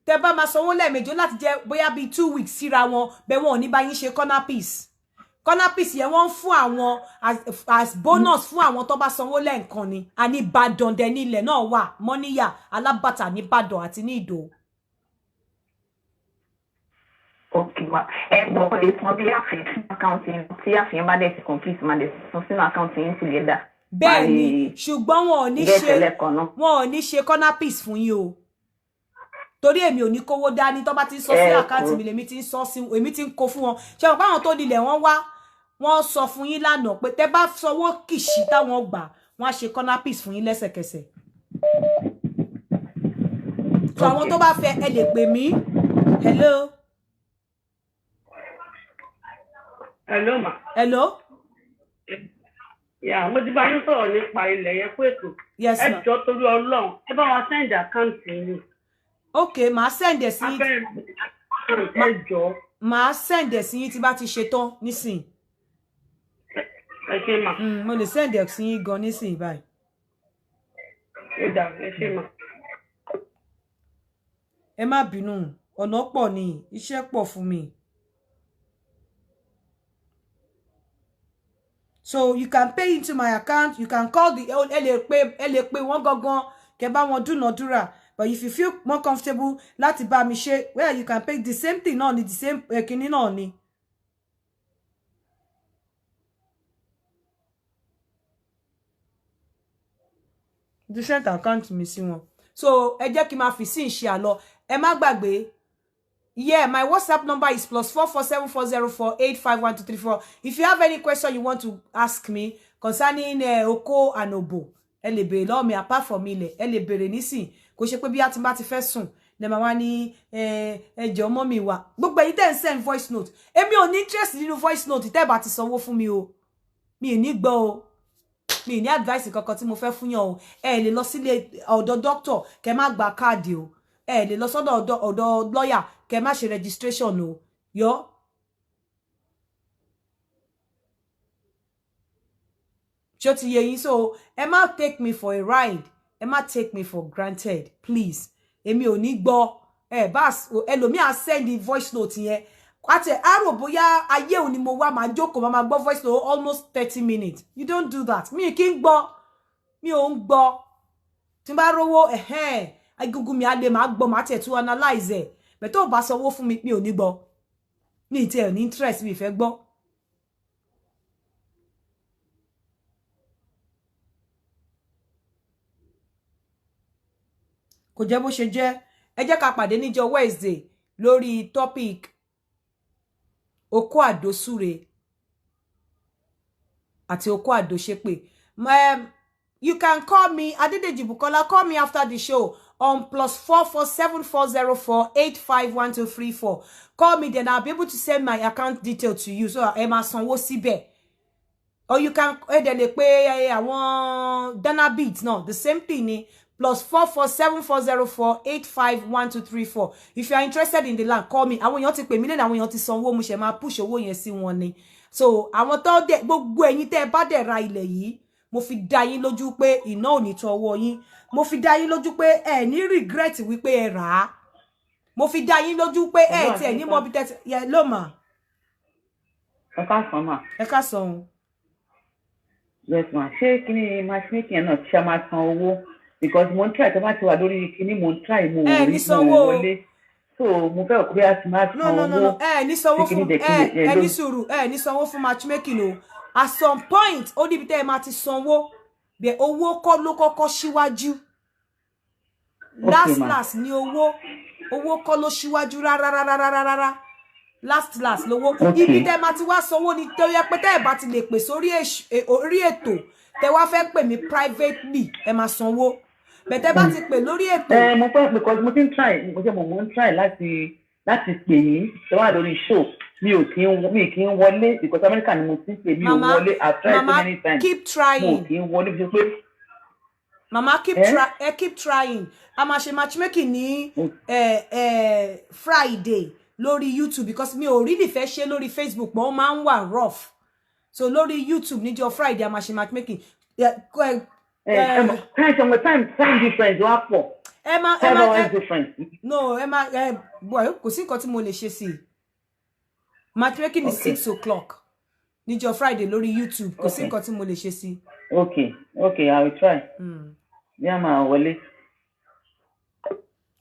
S1: Tẹ́ bá máa sanwó lẹ́ẹ̀mejì láti jẹ́ bóyá bí 2 weeks síra wọn, bẹ́ẹ̀ wọn ò ní bá yín ṣe corner piece. Corner piece yẹn wọ́n fún àwọn as bonus fún àwọn tó bá sanwó lẹ́ẹ̀kan ni. Àní Ìbàdàn dẹ̀ ní ilẹ̀ náà wà, Mọ́níyà, Alábàtà ní Ìbàdàn àti ní Ìdó.
S2: Okay ma. Bọ̀ lè san bí àfihàn sínú àkáǹtì yẹn tí àfihàn bá dẹ̀ ti complete ma dẹ̀ san sínú àkáǹtì yẹn together.
S1: Bẹ́ẹ̀ ni, ṣùgbọ́n wọn ò ní ṣe corner piece fún yín o. Torí èmi ò ní kówó dání tó bá ti sọ sí àkáǹtì mi lèmi ti ń sọ sí èmi ti ń kó fún wọn. Ṣé mo báwọn tó dilẹ̀ wọ́n wá wọ́n sọ fún yín lánàá pé tẹ́ bá sanwó kìṣì táwọn gbà wọ́n á ṣe corner piece fún yín lẹ́sẹ̀kẹsẹ̀. So àwọn tó bá fẹ́ ẹ lè pè mí. Hello.
S3: Hello ma.
S1: Hello.
S3: Yeah, mo ti bá yín sọ̀rọ̀ nípa ilẹ̀ yẹn fún ètò.
S1: Yes ma.
S3: Ẹ jọ̀ọ́ torí Ọlọ́run ẹ bá wa send account yín.
S1: Okay, màá send ẹ̀ sí yín.
S3: Ẹ jọ̀ọ́.
S1: Màá send ẹ̀ sí yín tí bá ti ṣe tán nísìn.
S3: Ẹ ṣé ma.
S1: Mo lè send ẹ̀ sí yín gan nísìn báyìí.
S3: Ẹ dà, ẹ ṣé ma.
S1: Ẹ má bínú, ọ̀nà pọ̀ ni, iṣẹ́ pọ̀ fún mi. So you can pay into my account, you can call the ẹ lè pè wọ́n gangan kẹ́ bá wọn dúnàdúrà. But if you feel more comfortable láti bá mi ṣe, well, you can pay the same thing náà ni, the same kíní náà ni. ti send account mi sí wọn. So ẹ jẹ́ kí máa fi sí ṣe àlọ. Ẹ má gbàgbé. Yeah, my WhatsApp number is +44740485124. If you have any question you want to ask me concerning oko and obo, ẹ lè béèrè lọ́wọ́ mi apart from ilẹ̀, ẹ lè béèrè nísìn. Kò ṣe pé bí a ti bá ti fẹ́ sùn, ne ma wá ní ẹjọ́ mọ́ mi wá. Gbogbo ẹ̀yin tẹ́ ń send voice note. Èmi ò ní interest nínú voice note tẹ́ bá ti sanwó fún mi o. Mi ò ní gbọ́ o. Mi ní advice kankan tí mo fẹ́ fún yàn o. Ẹ lè lọ sílé ọ̀dọ̀ doctor kẹ́ má gba káàdì o. Ẹ lè lọ sọ́dọ̀ ọ̀dọ̀ lawyer kẹ́ má ṣe registration o. Yo. Ṣó ti yé yín, so ẹ má take me for a ride. Ẹ má take me for granted, please. Èmi ò ní gbọ́. Bas ẹlòmí á send the voice note yẹn. Àti àrò bóyá ayé òní mo wá máa jókòó máa gbọ́ voice note almost 30 minutes. You don't do that. Mi kì í gbọ́. Mi ò ń gbọ́. Tí n bá rówó Google mi á lè máa gbọ́ máa tẹ̀ tú analyze ẹ̀. But tó bá sanwó fún mi ò ní gbọ́. Mi tí ẹ ní interest mi fẹ́ gbọ́. Kò jẹ́ bó ṣe jẹ́. Ẹ jẹ́ ká pàdé níjọ́ Wednesday lórí topic Oko Ado Sure àti Oko Ado Sepe. You can call me Adedeji Bukola. Call me after the show on +44740485124. Call me, then I'll be able to send my account detail to you. So Emma sanwó síbẹ̀. Or you can pay àwọn Dana Beats. No, the same thing ni. +44740485124. If you are interested in the land, call me. Àwọn èèyàn ti pè mí lẹ́nu, àwọn èèyàn ti sanwó, mo ṣe máa push owó yẹn sí wọn ni. So àwọn tó dé gbogbo ẹ̀yin tẹ́ bá dé ra ilẹ̀ yìí, mo fi dá yín lójú pé iná ò ní tó ọwọ́ yín. Mo fi dá yín lójú pé ẹ ní regret wípé ẹ rà á. Mo fi dá yín lójú pé ẹ tí ẹ ní mọ̀ bí tẹ́ yẹ ló mà.
S4: Ẹ káàsán mà.
S1: Ẹ káàsán.
S4: Yes ma. Ṣé kíní matchmaking náà ṣe máa san owó? Because mo ń try tó bá ti wà lórí kíní mo ń try mo rí mo wọlé. So mo fẹ́ kó bí a ti máa san owó.
S1: No. Ní sanwó fún ní sùúrù. Ní sanwó fún matchmaking o. At some point ó níbi tẹ́ ẹ máa ti sanwó. Be owó kọ́ ló kọ́kọ́ síwájú. Last ni owó kọ́ ló síwájú rárá. Last lówó. Ibi tẹ́ máa ti wá sanwó ni tó yẹ pé tẹ́ ẹ bá ti lè pè sórí orí ètò tẹ́ wá fẹ́ pè mí privately ẹ máa sanwó. Bẹ̀tẹ́ bá ti pè lórí ètò.
S4: Mo fẹ́ because mo ti ń try mo ń try láti pè yín tó wà lórí show. Mi kì í wọlé because America ni mo ti pè mi ò wọlé. I've tried so many times.
S1: Keep trying.
S4: Mo kì í wọlé bí pé.
S1: Mama keep trying. A máa ṣe matchmaking ní Friday lórí YouTube because mi ò really fẹ́ ṣe lórí Facebook mo máa ń wà rough. So lórí YouTube níjọ́ Friday a máa ṣe matchmaking.
S4: Time difference wá pọ̀.
S1: No, boy, kò sí nǹkan tí mo lè ṣe sí. Matchmaking is 6 o'clock. Níjọ́ Friday lórí YouTube. Kò sí nǹkan tí mo lè ṣe sí.
S4: Okay, I will try. Yeah, ma wọlé.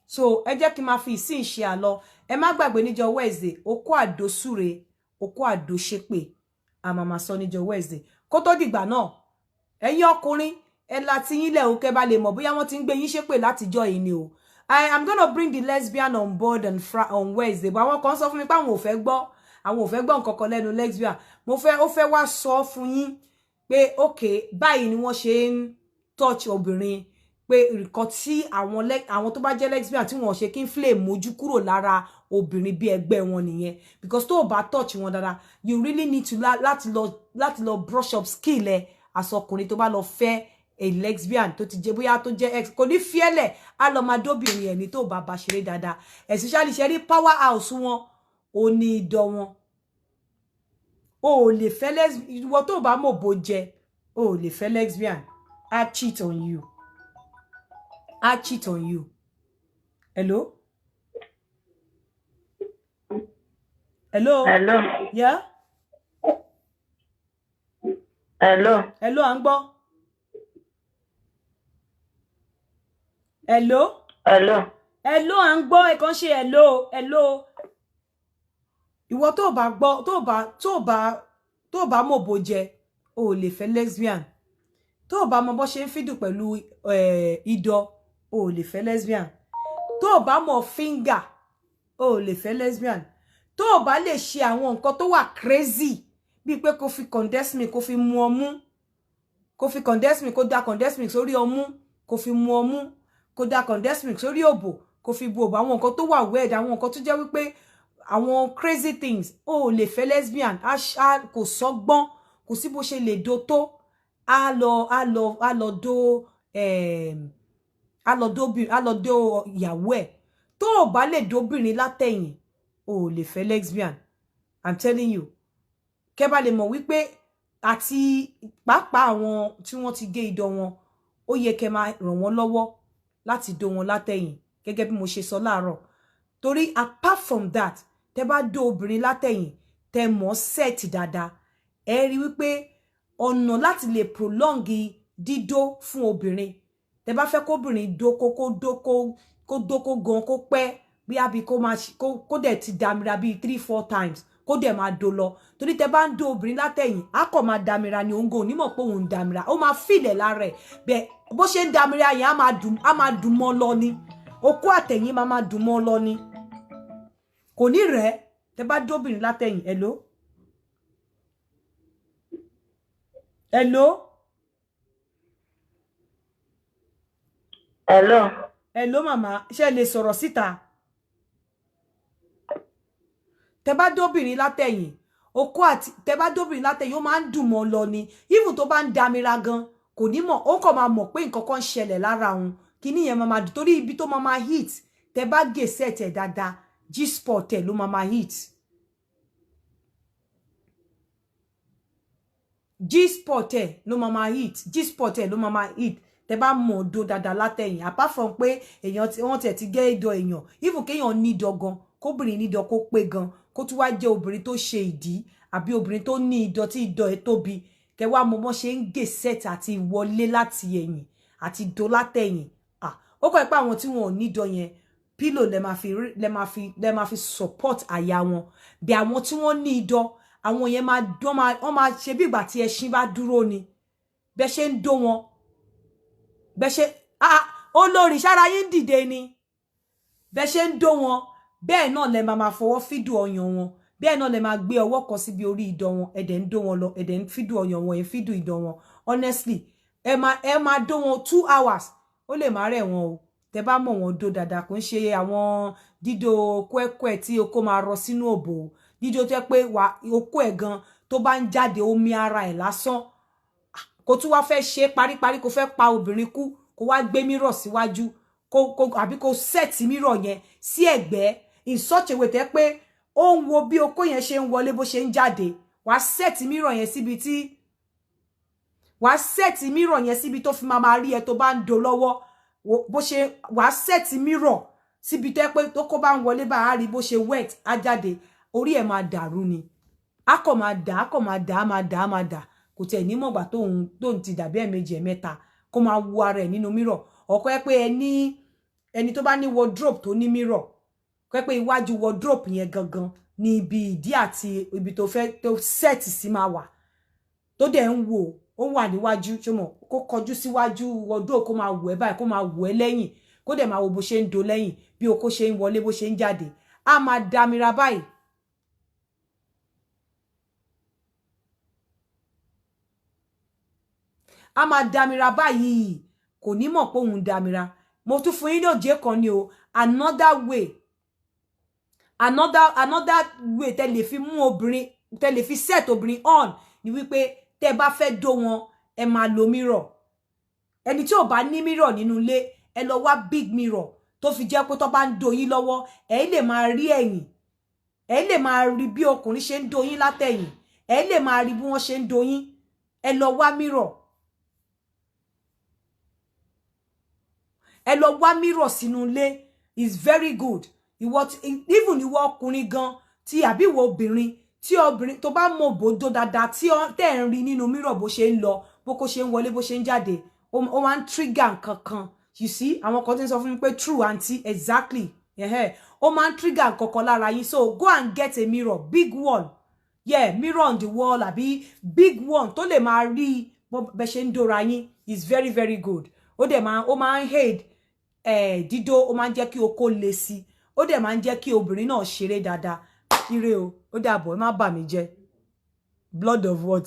S1: So, ẹ jẹ́ kí máa fi ìsìn ṣe àlọ. Ẹ má gbàgbé níjọ́ Wednesday, Oko Ado Sure, Oko Ado Sepe. A máa máa sọ níjọ́ Wednesday. Kó tó dìgbà náà, ẹ̀yin ọkùnrin, ẹ láti yín lẹ̀ o kẹ́ bá lè mọ̀ bóyá wọ́n ti ń gbé yín ṣépè látijọ́ yìí ni o. I am going to bring the lesbian on board on Wednesday, but àwọn kan sọ fún mi pé àwọn ò fẹ́ gbọ́ nǹkan kan lẹ́nu lesbian. Ó fẹ́ wá sọ fún yín pé okay, báyìí ni wọ́n ṣe ń touch obìnrin, pé nǹkan tí àwọn tó bá jẹ́ lesbian tí wọ́n ṣe kí n flame mójú kúrò lára obìnrin bí ẹgbẹ́ wọn nìyẹn. Because tó bá touch wọn dáadáa, you really need to láti lọ brush up skill ẹ as ọkùnrin tó bá lọ fẹ́ a lesbian tó ti jẹ́ bóyá tó jẹ́ ex kò ní fiele a lọ máa dóbìnrin ẹni tó bá ṣeré dáadáa, especially ṣe rí powerhouse wọn ó ní idọ̀ wọn. O lè fẹ́ lesbian ìwọ tó bá mọ̀ bó jẹ́ o lè fẹ́ lesbian. I cheat on you. Hello? Yeah?
S4: Hello,
S1: à ń gbọ́. Hello, à ń gbọ́ ẹ kàn ṣe hello. Ìwọ tó bá gbọ́ tó bá mọ̀ bó jẹ́ o lè fẹ́ lesbian. tó bá mọ bó ṣe ń fídù pẹ̀lú idọ̀ o lè fẹ́ lesbian tó bá mọ finger o lè fẹ́ lesbian tó bá lè ṣe àwọn nǹkan tó wà crazy bí pé kó fi condense milk kó fi mu ọmú kó fi condense milk kó dá condense milk sórí ọmú kó fi mu ọmú kó dá condense milk sórí òbò kó fi bu òbò àwọn nǹkan tó wà weird àwọn nǹkan tó jẹ́ wípé àwọn crazy things o lè fẹ́ lesbian kò sọ́gbọ́n kò sí bó ṣe lè do tó a lọ do ìyàwó ẹ̀ tó bá lè dobìnrin látẹ̀yìn o lè fẹ́ lesbian I'm telling you kẹ́ bá lè mọ̀ wípé àti pàápàá àwọn tí wọ́n ti gé idọ̀ wọn ó yẹ kẹ́ máa ràn wọ́n lọ́wọ́ láti do wọn látẹ̀yìn gẹ́gẹ́ bí mo ṣe sọ láàárọ̀ torí apart from that tẹ́ bá do obìnrin látẹ̀yìn tẹ́ mọ̀ set dáadáa ẹ rí wípé ọ̀nà láti lè prolong dídó fún obìnrin tẹ́ bá fẹ́ kóbìnrin dó kó gan kó pẹ́ bí àbí kó dẹ̀ ti dàmìrà bí 3-4 times kó dẹ̀ máa do lọ torí tẹ́ bá ń do obìnrin látẹ̀yìn á kọ̀ máa dàmìrà ni òun gò nímọ̀ pé òun dàmìrà ó máa fìlẹ̀ lára ẹ̀ bẹ́ẹ̀ bó ṣe ń dàmìrà yẹn á máa dùn mọ́ lọ ni okó àtẹ̀yìn máa dùn mọ́ lọ ni kò ní rẹ̀ tẹ́ bá dóbìnrin látẹ̀yìn hello mama ṣé lè sọ̀rọ̀ síta tẹ́ bá dóbìnrin látẹ̀yìn okó àti tẹ́ bá dóbìnrin látẹ̀yìn ó máa ń dùn mọ́ lọ ni even tó bá ń damira gan kò ní mọ̀ ó kàn máa mọ̀ pé nǹkan kan ṣẹlẹ̀ lára òun kíní yẹn máa dùn torí ibi tó máa hit tẹ́ bá gé set ẹ̀ dáadáa G-spot ẹ̀ ló máa hit G-spot ẹ̀ ló máa hit G-spot ẹ̀ ló máa hit tẹ́ bá mọ̀ do dáadáa látẹ̀yìn apart from pé èèyàn wọ́n tẹ̀ ti gé idọ̀ èèyàn even kéèyàn ní idọ̀ gan kóbìnrin ní idọ̀ kó pé gan kó tún wá jẹ́ obìnrin tó ṣe ìdí àbí obìnrin tó ní idọ̀ tí idọ̀ ẹ̀ tóbi kẹ́ wá mọ̀ bọ́n ṣe ń gé set àti wọlé láti ẹ̀yìn àti do látẹ̀yìn ó kọ́ ẹ pé àwọn tí wọn ò ní idọ̀ yẹn pillow lẹ máa fi support àyà wọn bí àwọn tí wọ́n ní idọ̀ àwọn yẹn wọ́n máa ṣe bí ìgbà tí ẹṣin bá dúró ni bẹ́ ṣe ń dó wọn bẹ́ ṣe olórí sára yín dìde ni bẹ́ ṣe ń dó wọn bẹ́ẹ̀ náà lẹ máa fọwọ́ fídù ọyàn wọn bẹ́ẹ̀ náà lẹ máa gbé ọwọ́ kan síbi orí idọ̀ wọn ẹ̀dẹ̀ ń dó wọn lọ ẹ̀dẹ̀ ń fídù ọyàn wọn ẹ̀ fídù idọ̀ wọn honestly ẹ máa dó wọn 2 hours ó lè má rẹ̀ wọn o tẹ́ bá mọ̀ wọn dó dáadáa kò ń ṣe àwọn dídò kwẹ́kwẹ́ tí okó máa rọ sínú òbò dídò tẹ́ pé okó ẹ̀ gan tó bá ń jáde omi ara ẹ̀ lásán kò tún wá fẹ́ ṣe paríparí kò fẹ́ pa obìnrin kú kó wá gbé mírọ̀ síwájú àbí kó sẹ́ẹ̀tì mírọ̀ yẹn sí ẹ̀gbẹ́ in such a way tẹ́ pé ó ń wo bí okó yẹn ṣe ń wọlé bó ṣe ń jáde wá sẹ́ẹ̀tì mírọ̀ yẹn síbi tó fi máa rí ẹ tó bá ń do lọ́wọ́ bó ṣe wá sẹ́ẹ̀tì mírọ̀ síbi tẹ́ pé tó kó bá ń wọlé bá a rí bó ṣe wet á jáde orí ẹ̀ máa dàrú ni á kọ̀ máa dà kò tẹ̀ ní mọ̀gbà tóun ti dàbí ẹ̀ẹ̀mejì ẹ̀mẹ́ta kó máa wo ara ẹ̀ nínú mírọ̀ ọ̀kọ́ ẹ pé ẹni tó bá ní wardrobe tó ní mírọ̀ kọ́ ẹ pé iwájú wardrobe yẹn gangan ní ibi ìdí àti ibi tó fẹ́ tó set sí máa wà tó dẹ̀ ń wò ó wà níwájú ṣọmọ kó kọjú síwájú wardrobe kó máa wò ẹ́ báyìí kó máa wò ẹ́ lẹ́yìn kó dẹ̀ máa wo bó ṣe ń do lẹ́yìn bí okó ṣe ń wọlé bó ṣe ń jáde á máa damira báyìí. A máa damira báyìí kò ní mọ̀ pé òun damira mo tún fún yín lóje kan ni o another way tẹ́ lè fi mú obìnrin tẹ́ lè fi set obìnrin on ni wípé tẹ́ bá fẹ́ dó wọn ẹ máa lo mirror ẹni tí ò bá ní mirror nínú ilé ẹ lọ wá big mirror tó fi jẹ́ pé tó bá ń dó yín lọ́wọ́ ẹ lè máa rí ẹ̀yìn ẹ lè máa rí bí ọkùnrin ṣe ń dó yín látẹ̀yìn ẹ lè máa rí bí wọ́n ṣe ń dó yín ẹ lọ wá mirror ẹ lọ wá mirror sínú ilé is very good even ìwọ ọkùnrin gan tí àbí ìwọ obìnrin tí obìnrin tó bá mọ bòdó dáadáa tí tẹ́ ń rí nínú mirror bó ṣe ń lọ bó kó ṣe ń wọlé bó ṣe ń jáde ó máa ń trigger nǹkan kan you see àwọn kan tí ń sọ fún mi pé true aunty exactly ó máa ń trigger nǹkan kan lára yín so go and get a mirror big one mirror on the wall àbí big one tó lè máa rí bẹ́ ṣe ń dóra yín is very very good ó máa ń aid dídó ó máa ń jẹ́ kí okó le sí ó dẹ̀ máa ń jẹ́ kí obìnrin náà ṣeré dáadáa ire o ó dàbọ̀ ẹ má bà mí jẹ́ blood of what